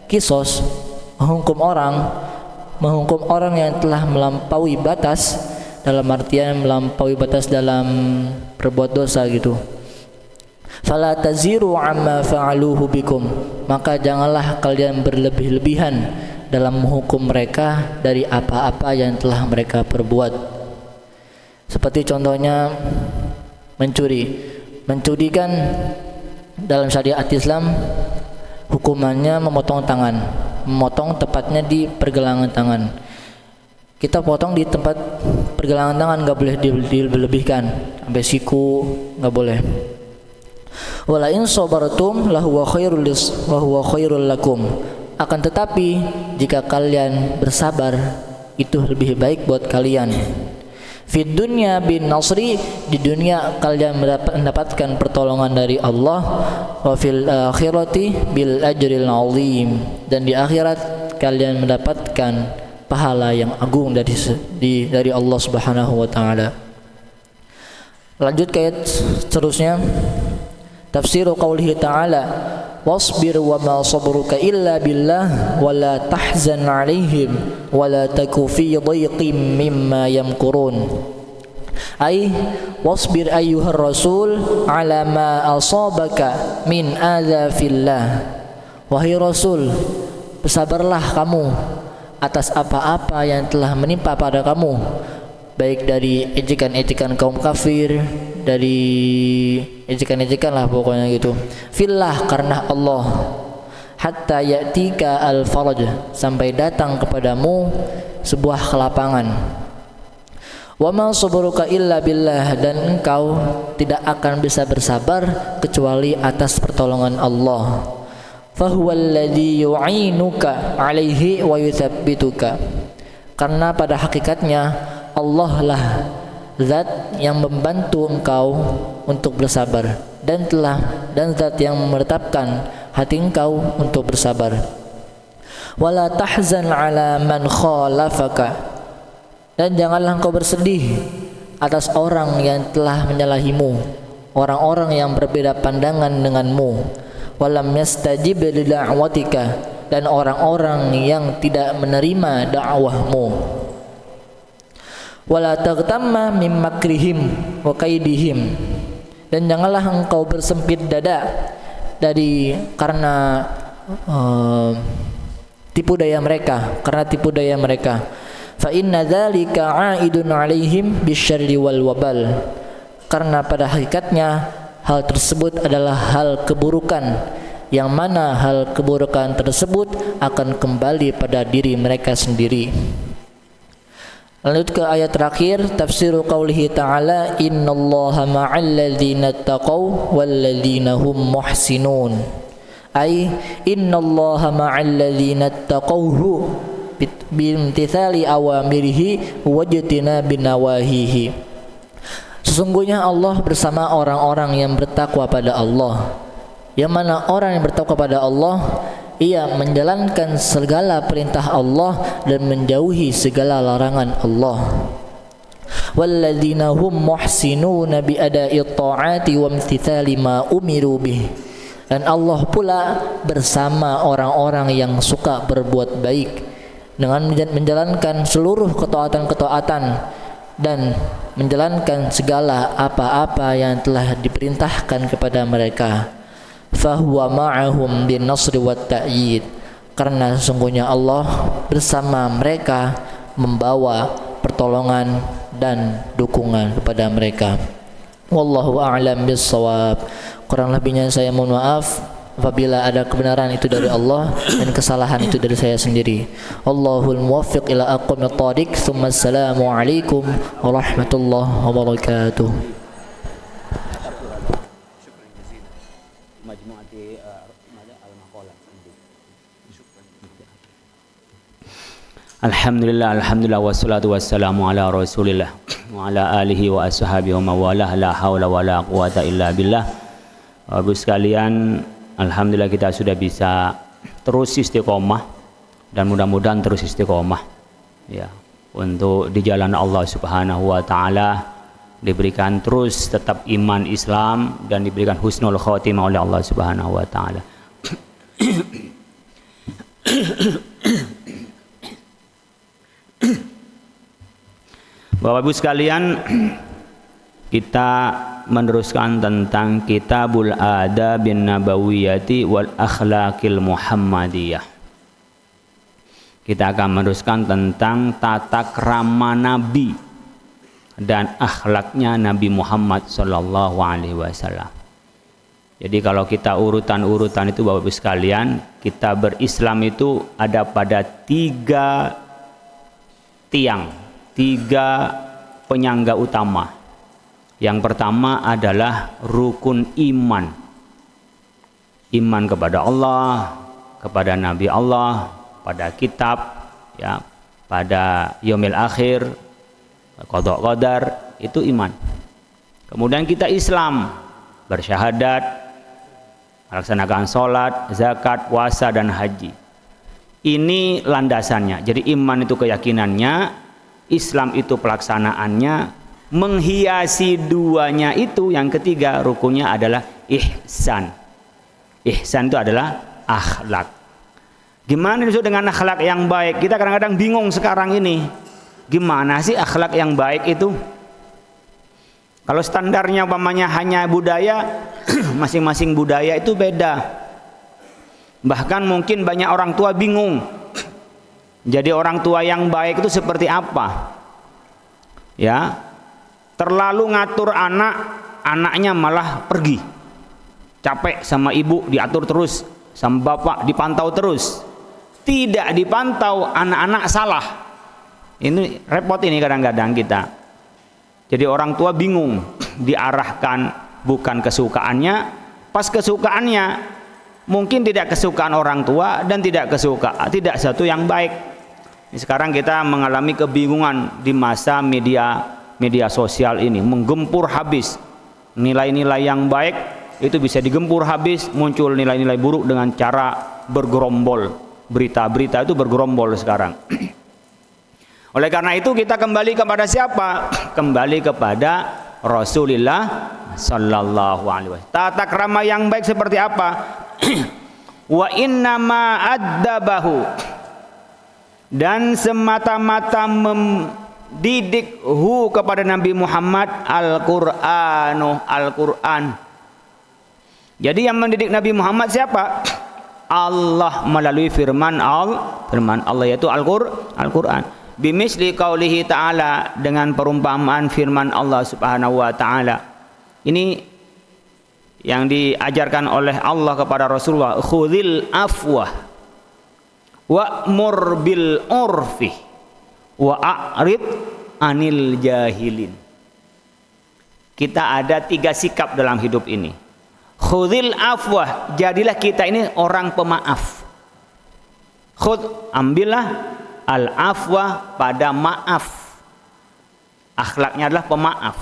Speaker 4: kisos, menghukum orang yang telah melampaui batas, dalam artian melampaui batas dalam berbuat dosa gitu. Fala taziru amma fa'aluhu bikum, maka janganlah kalian berlebih-lebihan dalam menghukum mereka dari apa-apa yang telah mereka perbuat. Seperti contohnya mencuri kan dalam syariat Islam hukumannya memotong tangan, memotong tepatnya di pergelangan tangan. Kita potong di tempat pergelangan tangan, nggak boleh dilebihkan sampai siku, nggak boleh. Wala in sabartum lahuwa khairul lakum. Akan tetapi jika kalian bersabar itu lebih baik buat kalian. Fid dunya bin nasri, di dunia kalian mendapatkan pertolongan dari Allah. Wa fil akhirati bil ajril azim, dan di akhirat kalian mendapatkan pahala yang agung dari Allah Subhanahu wa taala. Lanjut ke ayat seterusnya. Tafsiru qawlihi ta'ala wasbir wa ma sabruka illa billah wa la tahzan 'alaihim wa la taku fi dhayqin mimma yamkurun. Ay wasbir ayyuhar rasul 'ala ma asabaka min adza fillah. Wahai rasul, bersabarlah kamu atas apa-apa yang telah menimpa pada kamu, baik dari ejekan-ejekan kaum kafir, dari ejekan-ejekan lah pokoknya gitu. Fillah, karena Allah. Hatta ya'tika al-faraj, sampai datang kepadamu sebuah kelapangan. Wa ma sabruka illa billah, dan engkau tidak akan bisa bersabar kecuali atas pertolongan Allah. Fahuwallazi yu'inuka 'alaihi wa yuthabbituka, karena pada hakikatnya Allah lah zat yang membantu engkau untuk bersabar, dan zat yang menetapkan hati engkau untuk bersabar. Wala tahzan 'ala man khalafaka, dan janganlah engkau bersedih atas orang yang telah menyalahimu, orang-orang yang berbeda pandangan denganmu. Walam yastajib li da'watika, dan orang-orang yang tidak menerima dakwahmu. wala taghtamma mim makrihim wa kaidihim, dan janganlah engkau bersempit dada dari karena tipu daya mereka, fa inna dzalika aidun alaihim bisyarri wal wabal, karena pada hakikatnya hal tersebut adalah hal keburukan, yang mana hal keburukan tersebut akan kembali pada diri mereka sendiri. Lanjut ke ayat terakhir, tafsiru qaulihi ta'ala, innallaha ma'al ladzina taqaw wal ladzina hum muhsinun. Ay innallaha ma'al ladzina taqawhu bimtithali awamirihi wajtina binawahihi. Sesungguhnya Allah bersama orang-orang yang bertakwa pada Allah. Yang mana orang yang bertakwa pada Allah, ia menjalankan segala perintah Allah dan menjauhi segala larangan Allah. Walladzina hum muhsinuna bi ada'i ta'ati wa imtithali ma umiru bih. Dan Allah pula bersama orang-orang yang suka berbuat baik dengan menjalankan seluruh ketaatan-ketaatan dan menjalankan segala apa-apa yang telah diperintahkan kepada mereka. Fahuwa ma'ahum bin nasri wat ta'yid, karena sesungguhnya Allah bersama mereka membawa pertolongan dan dukungan kepada mereka. Wallahu a'lam bis-shawab. Kurang lebihnya saya mohon maaf apabila ada kebenaran itu dari Allah dan kesalahan itu dari saya sendiri. Allahul muwaffiq ila aqwamit thariq. Assalamu alaikum warahmatullahi wabarakatuh.
Speaker 1: Alhamdulillah wassalatu wassalamu ala Rasulillah wa ala alihi wa ashabihi wa mawalah, la haula wala quwata illa billah. Bapak sekalian, alhamdulillah kita sudah bisa terus istiqomah dan mudah-mudahan terus istiqomah ya untuk di jalan Allah Subhanahu wa taala, diberikan terus tetap iman Islam dan diberikan husnul khotimah oleh Allah Subhanahu wa taala. Bapak Ibu sekalian, kita meneruskan tentang Kitabul Adabin Nabawiyati wal Akhlaqil Muhammadiyah. Kita akan meneruskan tentang tata krama Nabi dan akhlaknya Nabi Muhammad sallallahu alaihi wasallam. Jadi kalau kita urutan-urutan itu Bapak Ibu sekalian, kita berislam itu ada pada 3 tiang, 3 penyangga utama. Yang pertama adalah rukun iman. Iman kepada Allah, kepada Nabi Allah, pada kitab, ya, pada yaumil akhir, qada qadar, itu iman. Kemudian kita Islam, bersyahadat, melaksanakan sholat, zakat, puasa dan haji. Ini landasannya. Jadi iman itu keyakinannya, Islam itu pelaksanaannya, menghiasi duanya itu yang ketiga rukunnya adalah ihsan. Ihsan itu adalah akhlak. Gimana itu dengan akhlak yang baik? Kita kadang-kadang bingung sekarang ini. Gimana sih akhlak yang baik itu? Kalau standarnya umpamanya hanya budaya, masing-masing budaya itu beda. Bahkan mungkin banyak orang tua bingung. Jadi orang tua yang baik itu seperti apa? Ya, terlalu ngatur anak, anaknya malah pergi. Capek sama ibu diatur terus, sama bapak dipantau terus. Tidak dipantau, anak-anak salah. Ini repot ini kadang-kadang kita. Jadi orang tua bingung, diarahkan bukan kesukaannya, pas kesukaannya mungkin tidak kesukaan orang tua dan tidak satu yang baik. Sekarang kita mengalami kebingungan di masa media sosial ini, menggempur habis nilai-nilai yang baik itu bisa digempur habis, muncul nilai-nilai buruk dengan cara bergerombol. Berita-berita itu bergerombol sekarang. Oleh karena itu kita kembali kepada siapa? Kembali kepada Rasulullah sallallahu alaihi wasallam. Tata krama yang baik seperti apa? Wa inna ma addabahu, dan semata-mata mendidikhu kepada Nabi Muhammad Al-Qur'an. Jadi yang mendidik Nabi Muhammad siapa? Allah melalui firman Allah yaitu Al-Qur'an. Bimisli qaulihi ta'ala, dengan perumpamaan firman Allah Subhanahu wa taala. Ini yang diajarkan oleh Allah kepada Rasulullah, khudhil afwah wa'mur bil urfi wa'rid anil jahilin. Kita ada 3 sikap dalam hidup ini. Khudhil afwah, jadilah kita ini orang pemaaf. Ambillah al afwah, pada maaf. Akhlaknya adalah pemaaf.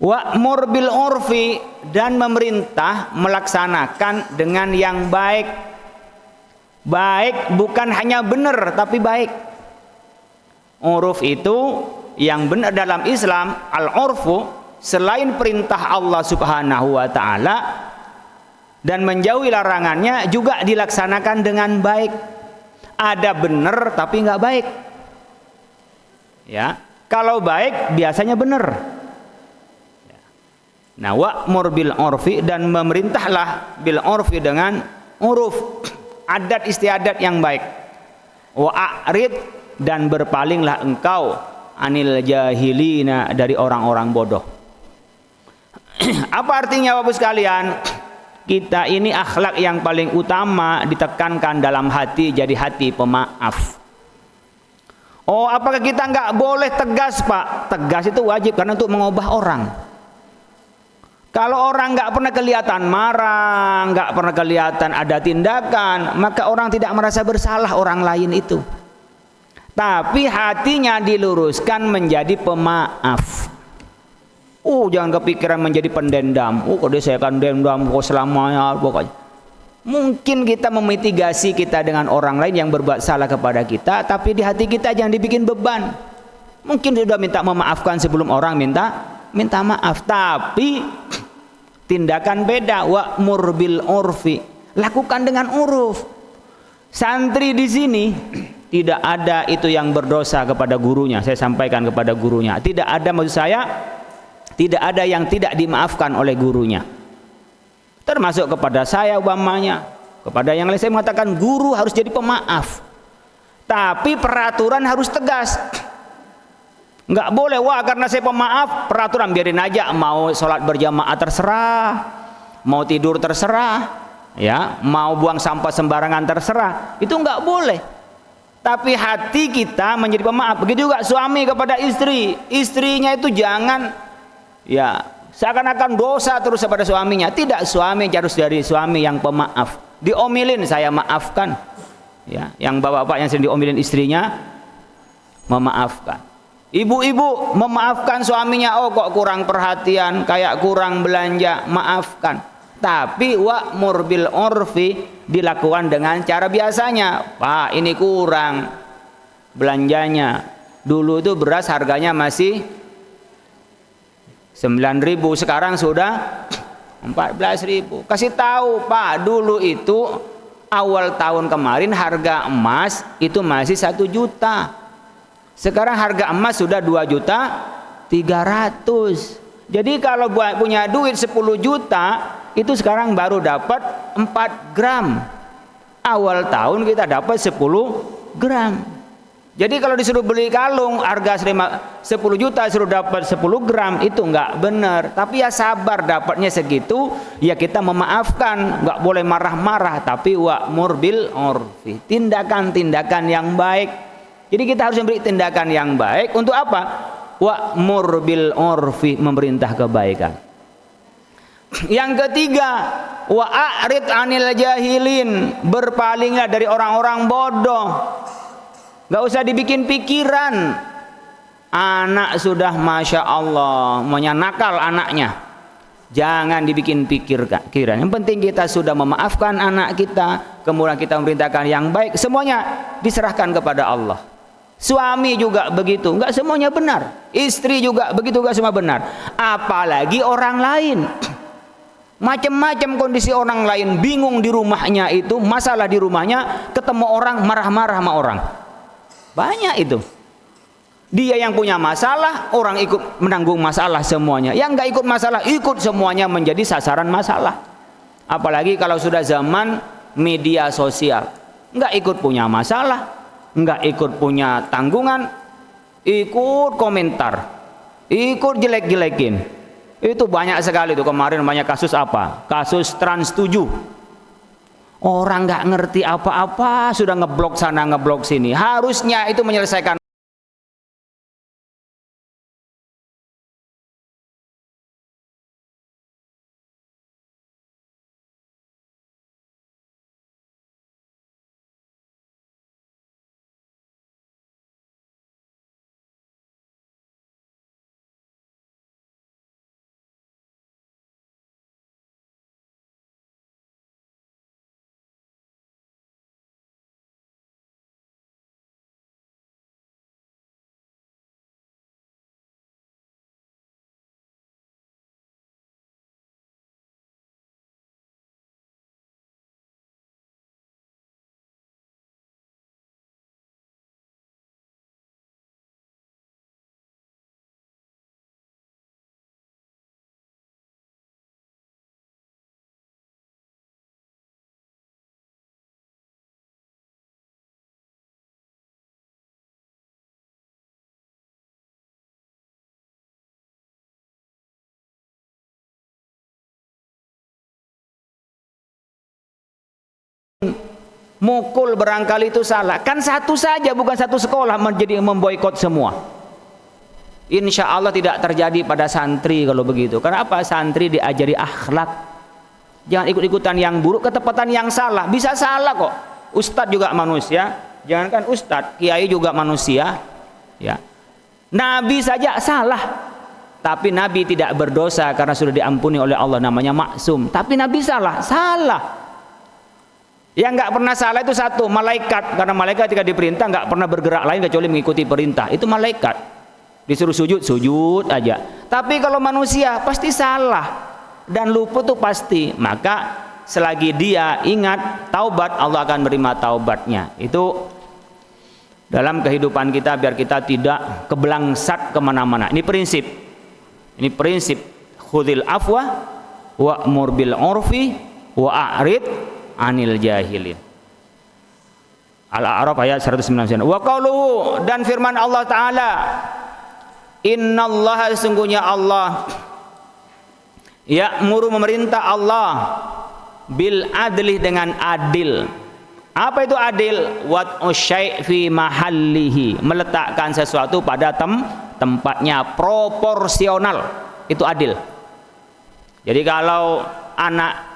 Speaker 1: Wa'mur bil urfi, dan memerintah melaksanakan dengan yang baik. Baik bukan hanya benar tapi baik. Uruf itu yang benar dalam Islam, al-urfu, selain perintah Allah Subhanahu wa taala dan menjauhi larangannya juga dilaksanakan dengan baik. Ada benar tapi nggak baik. Ya, kalau baik biasanya benar. Nah, wa'mur bil urfi, dan memerintahlah bil urfi dengan uruf, adat istiadat yang baik. Wa'rid, dan berpalinglah engkau anil jahilina, dari orang-orang bodoh. Apa artinya Bapak sekalian? Kita ini akhlak yang paling utama ditekankan dalam hati, jadi hati pemaaf. Oh, apakah kita nggak boleh tegas, Pak? Tegas itu wajib karena untuk mengubah orang. Kalau orang nggak pernah kelihatan marah, nggak pernah kelihatan ada tindakan, maka orang tidak merasa bersalah orang lain itu. Tapi hatinya diluruskan menjadi pemaaf. Jangan kepikiran menjadi pendendam. Kalau saya akan dendam selamanya, pokoknya. Mungkin kita memitigasi kita dengan orang lain yang berbuat salah kepada kita, tapi di hati kita jangan dibikin beban. Mungkin sudah minta memaafkan sebelum orang minta maaf, tapi tindakan beda. Wa'mur bil urfi, lakukan dengan uruf. Santri di sini tidak ada itu yang berdosa kepada gurunya. Saya sampaikan kepada gurunya, tidak ada, maksud saya tidak ada yang tidak dimaafkan oleh gurunya, termasuk kepada saya umpamanya, kepada yang lain. Saya mengatakan guru harus jadi pemaaf, tapi peraturan harus tegas. Nggak boleh, karena saya pemaaf, peraturan biarin aja, mau sholat berjamaah terserah, mau tidur terserah, ya, mau buang sampah sembarangan terserah, itu nggak boleh. Tapi hati kita menjadi pemaaf. Begitu juga suami kepada istri, istrinya itu jangan ya seakan-akan dosa terus kepada suaminya. Tidak, suami harus dari suami yang pemaaf. Diomelin saya maafkan, ya, yang bapak-bapak yang sering diomelin istrinya memaafkan. Ibu-ibu memaafkan suaminya, kok kurang perhatian, kayak kurang belanja, maafkan. Tapi wa'mur bil urfi, dilakukan dengan cara biasanya. Pak, ini kurang belanjanya. Dulu itu beras harganya masih 9.000, sekarang sudah 14.000. Kasih tahu, Pak, dulu itu awal tahun kemarin harga emas itu masih 1 juta. Sekarang harga emas sudah 2.300.000. Jadi kalau punya duit 10 juta, itu sekarang baru dapat 4 gram. Awal tahun kita dapat 10 gram. Jadi kalau disuruh beli kalung harga 10 juta suruh dapat 10 gram, itu enggak benar. Tapi ya sabar, dapatnya segitu, ya kita memaafkan, enggak boleh marah-marah, tapi wa'mur bil urfi, tindakan-tindakan yang baik. Jadi kita harus memberi tindakan yang baik untuk apa? Wa'mur bil urfi, memerintah kebaikan. Yang ketiga, wa'rid anil jahilin, berpalinglah dari orang-orang bodoh. Gak usah dibikin pikiran. Anak sudah masya Allah, nakal anaknya, jangan dibikin pikiran. Yang penting kita sudah memaafkan anak kita, kemudian kita memerintahkan yang baik, semuanya diserahkan kepada Allah. Suami juga begitu, enggak semuanya benar. Istri juga begitu, enggak semua benar. Apalagi orang lain. Macam-macam kondisi orang lain, bingung di rumahnya itu, masalah di rumahnya, ketemu orang marah-marah sama orang. Banyak itu. Dia yang punya masalah, orang ikut menanggung masalah semuanya. Yang nggak ikut masalah, ikut semuanya menjadi sasaran masalah. Apalagi kalau sudah zaman media sosial, nggak ikut punya masalah, nggak ikut punya tanggungan, ikut komentar, ikut jelek-jelekin. Itu banyak sekali tuh kemarin, banyak kasus apa? Kasus Trans 7. Orang nggak ngerti apa-apa sudah ngeblok sana ngeblok sini. Harusnya itu menyelesaikan mukul barangkali itu salah. Kan satu saja, bukan satu sekolah menjadi memboikot semua. Insya Allah tidak terjadi pada santri kalau begitu. Karena apa? Santri diajari akhlak. Jangan ikut-ikutan yang buruk, ketepatan yang salah. Bisa salah kok. Ustadz juga manusia. Jangankan ustadz, kiai juga manusia. Ya. Nabi saja salah. Tapi Nabi tidak berdosa karena sudah diampuni oleh Allah, namanya maksum. Tapi Nabi salah. Yang nggak pernah salah itu satu, malaikat. Karena malaikat ketika diperintah nggak pernah bergerak lain kecuali mengikuti perintah. Itu malaikat. Disuruh sujud, sujud aja. Tapi kalau manusia pasti salah dan lupa tuh pasti. Maka selagi dia ingat taubat, Allah akan menerima taubatnya. Itu dalam kehidupan kita biar kita tidak kebelangsat kemana-mana. Ini prinsip. Ini prinsip. Khudil afwa wa'mur bil urfi wa'arid anil jahilin. Al-A'raf ayat 199. Wa qauluhu, dan firman Allah Ta'ala, innallaha, sesungguhnya Allah, ya'muru, memerintah Allah, bil adli, dengan adil. Apa itu adil? Wat usyai' fi mahallihi, meletakkan sesuatu pada tempatnya, proporsional. Itu adil. Jadi kalau anak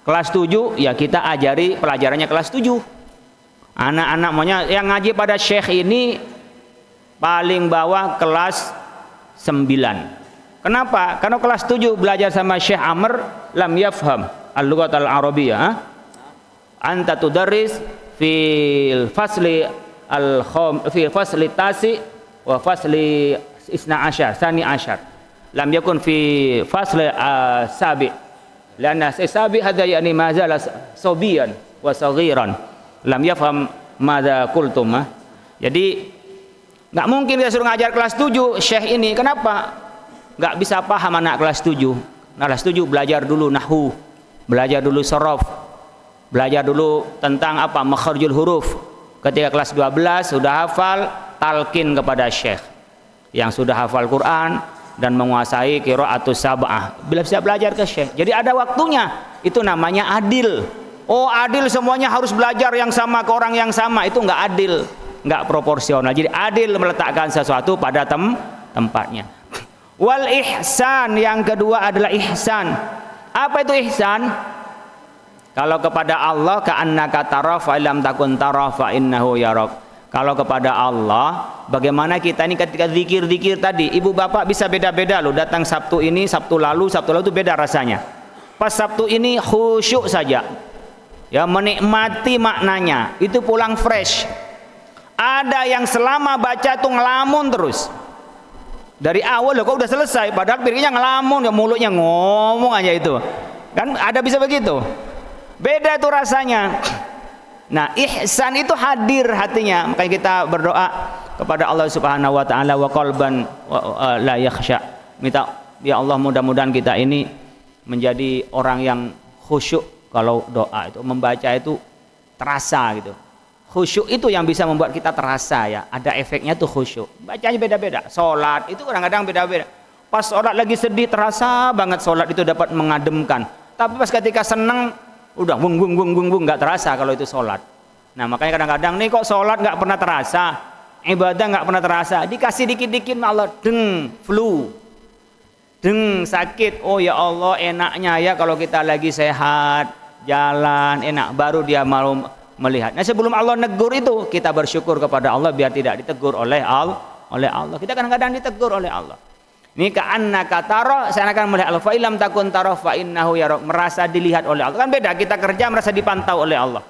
Speaker 1: kelas 7, ya kita ajari pelajarannya kelas 7. Anak-anak maunya yang ngaji pada syekh ini paling bawah kelas 9. Kenapa? Karena kelas 7 belajar sama Syekh Amr, lam yafham al-lughat al-arabiyyah. Anta tudarris fil fasli fi fasli tasi wa fasli isna asyar, sani asyar. Lam yakun fi fasli sabi'. Karena sabi hadza yani mazala sobiyan wa saghiran lam yafham madza qultum. Jadi nggak mungkin kita suruh ngajar kelas 7 syekh ini. Kenapa? Nggak bisa paham anak kelas 7. Nah, kelas 7 belajar dulu nahwu, belajar dulu sorof, belajar dulu tentang apa makharijul huruf. Ketika kelas 12 sudah hafal, talqin kepada syekh yang sudah hafal Quran dan menguasai qiraatus sab'ah. Bila bisa belajar ke syekh. Jadi ada waktunya. Itu namanya adil. Oh, adil semuanya harus belajar yang sama ke orang yang sama. Itu enggak adil, enggak proporsional. Jadi adil meletakkan sesuatu pada tempatnya. Wal ihsan, yang kedua adalah ihsan. Apa itu ihsan? Kalau kepada Allah, ka'annaka tara fa illam takun tara fa innahu yarak. Kalau kepada Allah, bagaimana kita ini ketika zikir-zikir tadi, ibu bapak bisa beda-beda loh. Datang Sabtu ini, Sabtu lalu itu beda rasanya. Pas Sabtu ini khusyuk saja, ya, menikmati maknanya, itu pulang fresh. Ada yang selama baca tuh ngelamun terus. Dari awal loh kok udah selesai, padahal pikirnya ngelamun, ya mulutnya ngomong aja itu. Kan ada bisa begitu. Beda itu rasanya. Nah, ihsan itu hadir hatinya. Makanya kita berdoa, kepada Allah Subhanahu wa taala, wa qalban la yakhsha. Minta ya Allah, mudah-mudahan kita ini menjadi orang yang khusyuk kalau doa itu, membaca itu terasa gitu. Khusyuk itu yang bisa membuat kita terasa ya, ada efeknya tuh khusyuk. Bacanya beda-beda. Salat itu kadang-kadang beda-beda. Pas salat lagi sedih terasa banget salat itu dapat mengademkan. Tapi pas ketika senang udah wung nggak terasa kalau itu salat. Nah, makanya kadang-kadang nih kok salat nggak pernah terasa, ibadah nggak pernah terasa, dikasih dikit-dikit Allah flu. Sakit. Oh ya Allah, enaknya ya kalau kita lagi sehat, jalan enak, baru dia mau melihat. Nah, sebelum Allah negur itu kita bersyukur kepada Allah biar tidak ditegur oleh Allah. Kita kadang-kadang ditegur oleh Allah. Ini ka'annaka tara, saya akan melihat Allah. Fa illam takun tara fa innahu yara, merasa dilihat oleh Allah. Kan beda, kita kerja merasa dipantau oleh Allah.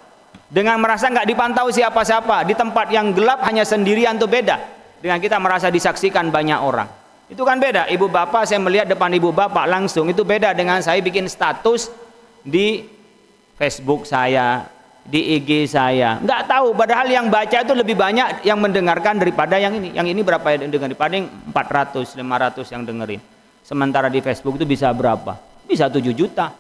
Speaker 1: Dengan merasa nggak dipantau siapa-siapa, di tempat yang gelap hanya sendirian tuh beda. Dengan kita merasa disaksikan banyak orang. Itu kan beda. Ibu bapak, saya melihat depan ibu bapak langsung, itu beda dengan saya bikin status di Facebook saya, di IG saya. Nggak tahu, padahal yang baca itu lebih banyak yang mendengarkan daripada yang ini. Yang ini berapa yang dengerin? Paling 400, 500 yang dengerin. Sementara di Facebook itu bisa berapa? Bisa 7 juta.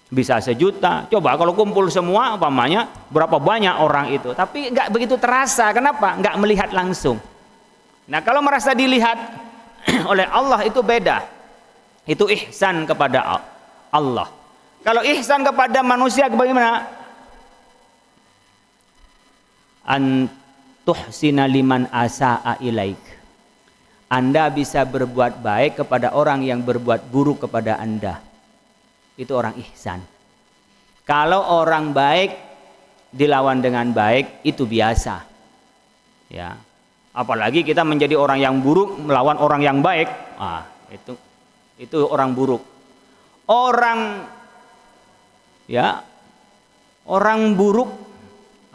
Speaker 1: Bisa 1 juta. Coba kalau kumpul semua, umpamanya berapa banyak orang itu. Tapi nggak begitu terasa. Kenapa? Nggak melihat langsung. Nah, kalau merasa dilihat oleh Allah itu beda. Itu ihsan kepada Allah. Kalau ihsan kepada manusia bagaimana? An tuhsina liman asaa ilaik. Anda bisa berbuat baik kepada orang yang berbuat buruk kepada Anda. Itu orang ihsan. Kalau orang baik dilawan dengan baik itu biasa. Ya. Apalagi kita menjadi orang yang buruk melawan orang yang baik. Itu orang buruk. Orang buruk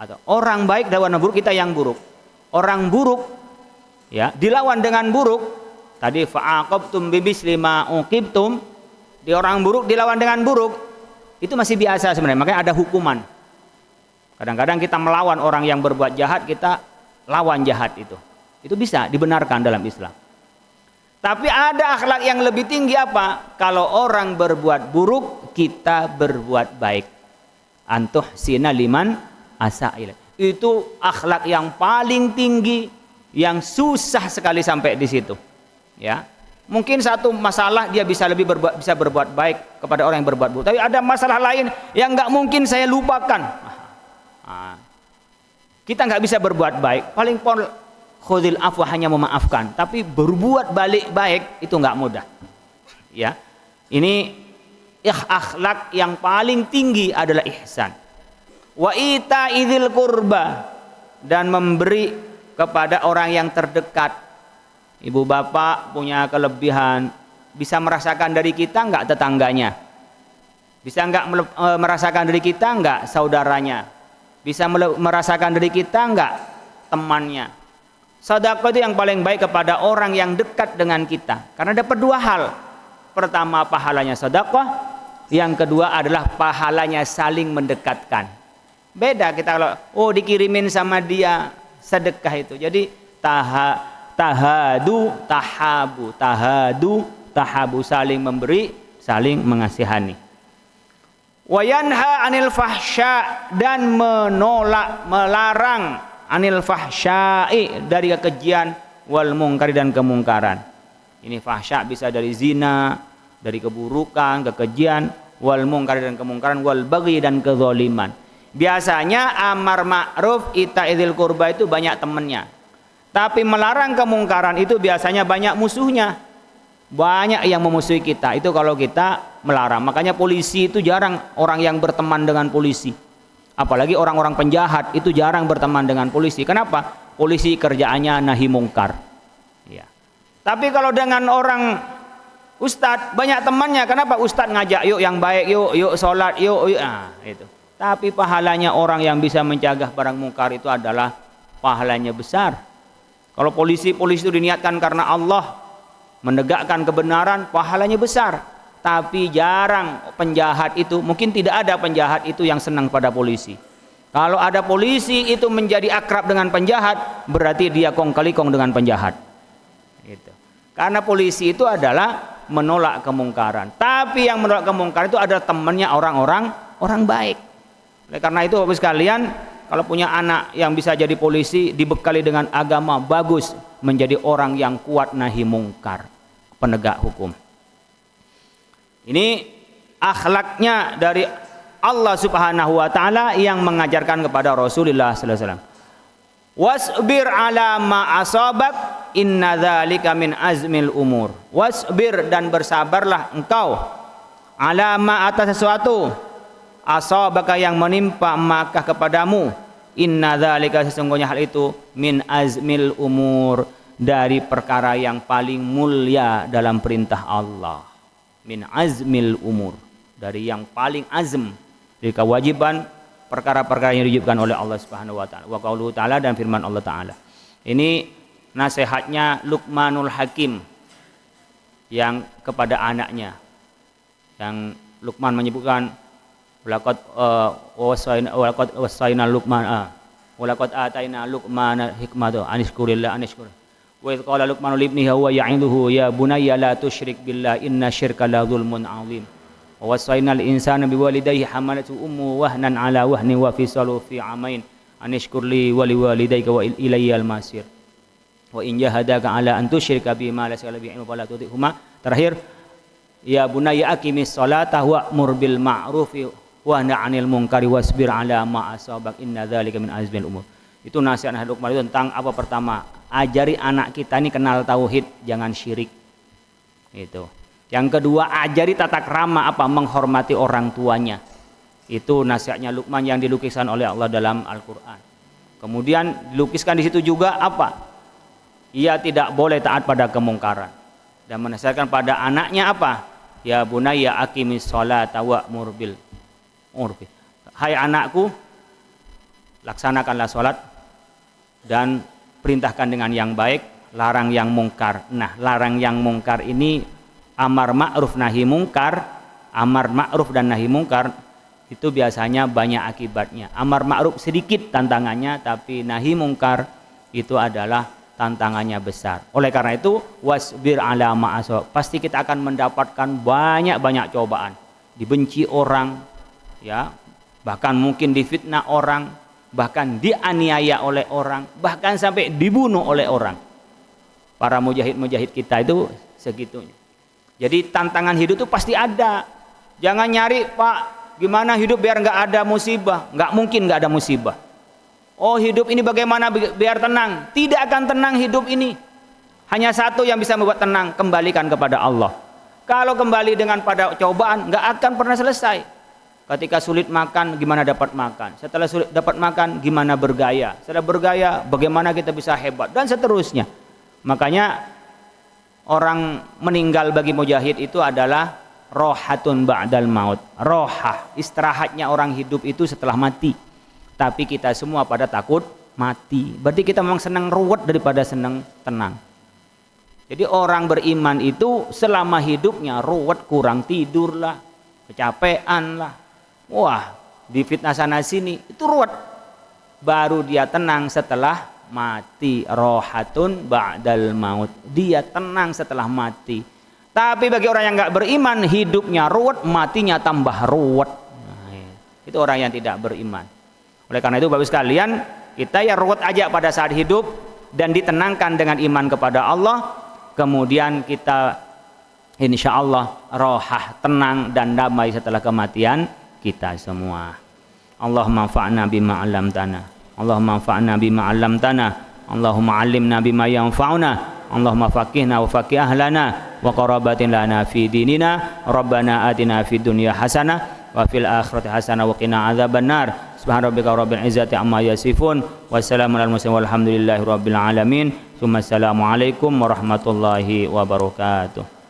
Speaker 1: atau orang baik lawan buruk, kita yang buruk. Orang buruk ya dilawan dengan buruk. Tadi fa'aqabtum bimisli ma uqibtum, di orang buruk dilawan dengan buruk. Itu masih biasa sebenarnya, makanya ada hukuman. Kadang-kadang kita melawan orang yang berbuat jahat, kita lawan jahat itu. Itu bisa dibenarkan dalam Islam. Tapi ada akhlak yang lebih tinggi apa? Kalau orang berbuat buruk, kita berbuat baik. Antuh sina liman asail. Itu akhlak yang paling tinggi, yang susah sekali sampai di situ. Ya, mungkin satu masalah dia bisa berbuat baik kepada orang yang berbuat buruk. Tapi ada masalah lain yang nggak mungkin saya lupakan. Kita nggak bisa berbuat baik. Paling khudil afwa, hanya memaafkan. Tapi berbuat balik baik itu nggak mudah. Ya, ini akhlak yang paling tinggi adalah ihsan. Wa ita idzil qurba, dan memberi kepada orang yang terdekat. Ibu bapak punya kelebihan, bisa merasakan dari kita nggak tetangganya? Bisa nggak merasakan dari kita nggak saudaranya? Bisa merasakan dari kita nggak temannya? Sedekah itu yang paling baik kepada orang yang dekat dengan kita, karena dapat 2 hal. Pertama, pahalanya sedekah. Yang kedua adalah pahalanya saling mendekatkan. Beda kita kalau dikirimin sama dia sedekah itu. Jadi tahadu tahabu, saling memberi, saling mengasihani. Wa yanha 'anil fahsya, dan melarang anil fahsya'i, dari kekejian, wal mungkari, dan kemungkaran. Ini fahsya bisa dari zina, dari keburukan, kekejian, wal mungkari, dan kemungkaran, wal baghi, dan kezaliman. Biasanya amar ma'ruf ita'idzil qurba itu banyak temennya. Tapi melarang kemungkaran itu biasanya banyak musuhnya. Banyak yang memusuhi kita. Itu kalau kita melarang. Makanya polisi itu jarang orang yang berteman dengan polisi. Apalagi orang-orang penjahat itu jarang berteman dengan polisi. Kenapa? Polisi kerjaannya nahi mungkar. Ya. Tapi kalau dengan orang ustadz, banyak temannya. Kenapa? Ustadz ngajak, yuk yang baik, yuk sholat, yuk. Itu. Tapi pahalanya orang yang bisa mencegah barang mungkar itu adalah pahalanya besar. Kalau polisi itu diniatkan karena Allah menegakkan kebenaran, pahalanya besar. Tapi jarang penjahat itu, mungkin tidak ada penjahat itu yang senang pada polisi. Kalau ada polisi itu menjadi akrab dengan penjahat, berarti dia kong kali kong dengan penjahat. Gitu. Karena polisi itu adalah menolak kemungkaran. Tapi yang menolak kemungkaran itu adalah temannya orang baik. Oleh karena itu Bapak sekalian, kalau punya anak yang bisa jadi polisi, dibekali dengan agama bagus, menjadi orang yang kuat nahi mungkar, penegak hukum. Ini akhlaknya dari Allah Subhanahu wa taala yang mengajarkan kepada Rasulullah sallallahu alaihi wasallam. Wasbir ala ma asabak inna dzalika min azmil umur. Wasbir, dan bersabarlah engkau ala ma atas sesuatu asabaka yang menimpa maka kepadamu. Inna dzalika, sesungguhnya hal itu min azmil umur, dari perkara yang paling mulia dalam perintah Allah. Min azmil umur, dari yang paling azm, dari kewajiban perkara-perkara yang diwajibkan oleh Allah Subhanahu wa taala. Wa qauluhu ta'ala, dan firman Allah taala. Ini nasihatnya Luqmanul Hakim yang kepada anaknya. Yang Luqman menyebutkan walaqad wasaina Luqman walaqad ataina Luqman hikmata anishkurillah anishkur. Wa idz qala Luqmanu libnihi huwa ya'iduhu ya bunayya la tusyrik billah inna syirka la dzulmun 'adzim. Wa wasainal insana biwalidayhi hamalatu ummu wahnan 'ala wahni wa fisalu fi 'amain anishkurli wa liwalidayka wa ilayyal masir. Wa in jahadaka 'ala an tusyrika bima laysa laka bihi 'ilmun fala tuti'huma. Terakhir, ya bunayya aqimis sholata wa'mur bil ma'rufi wa nahy 'anil munkari wasbir 'ala ma asabak inna dzalika min azmil umur. Itu nasihat Luqman itu tentang apa? Pertama, ajari anak kita ini kenal tauhid, jangan syirik. Itu. Yang kedua, ajari tata krama apa? Menghormati orang tuanya. Itu nasihatnya Luqman yang dilukiskan oleh Allah dalam Al-Qur'an. Kemudian dilukiskan di situ juga apa? Ia tidak boleh taat pada kemungkaran. Dan menasihatkan pada anaknya apa? Ya bunayya aqimis sholata wa'mur bil urfi. Hai anakku, laksanakanlah sholat dan perintahkan dengan yang baik, larang yang mungkar. Nah, larang yang mungkar ini amar ma'ruf nahi mungkar. Amar ma'ruf dan nahi mungkar itu biasanya banyak akibatnya. Amar ma'ruf sedikit tantangannya, tapi nahi mungkar itu adalah tantangannya besar. Oleh karena itu, wasbir ala ma'asab. Pasti kita akan mendapatkan banyak cobaan. Dibenci orang, ya, bahkan mungkin difitnah orang, bahkan dianiaya oleh orang, bahkan sampai dibunuh oleh orang. Para mujahid-mujahid kita itu segitunya. Jadi tantangan hidup itu pasti ada. Jangan nyari, Pak, gimana hidup biar nggak ada musibah. Nggak mungkin nggak ada musibah. Oh, hidup ini bagaimana biar tenang. Tidak akan tenang hidup ini. Hanya satu yang bisa membuat tenang, kembalikan kepada Allah. Kalau kembali dengan pada cobaan, nggak akan pernah selesai. Ketika sulit makan, gimana dapat makan? Setelah sulit dapat makan, gimana bergaya? Setelah bergaya, bagaimana kita bisa hebat? Dan seterusnya. Makanya orang meninggal bagi mujahid itu adalah rohatun ba'dal maut. Rohah, istirahatnya orang hidup itu setelah mati. Tapi kita semua pada takut mati. Berarti kita memang senang ruwet daripada senang tenang. Jadi orang beriman itu selama hidupnya ruwet, kurang tidur lah, kecapean lah. Wah, difitnah sana sini, itu ruwet. Baru dia tenang setelah mati. Rohatun ba'dal maut. Dia tenang setelah mati. Tapi bagi orang yang nggak beriman, hidupnya ruwet, matinya tambah ruwet. Nah, itu orang yang tidak beriman. Oleh karena itu Bapak sekalian, kita ya ruwet aja pada saat hidup dan ditenangkan dengan iman kepada Allah. Kemudian kita insya Allah rohah, tenang dan damai setelah kematian kita semua. Allahumma fa'na bima 'allamtana. Allahumma fa'na bima 'allamtana. Allahumma 'allimna bima yanfa'una. Allahumma faqihna wa faqih ahlana wa qarabatin lana fi dinina. Rabbana atina fid dunya hasanah wa fil akhirati hasanah wa qina adzabannar. Subhana rabbika rabbil izzati amma yasifun. Wassalamu alal mursalin walhamdulillahi rabbil alamin. Assalamualaikum warahmatullahi wabarakatuh.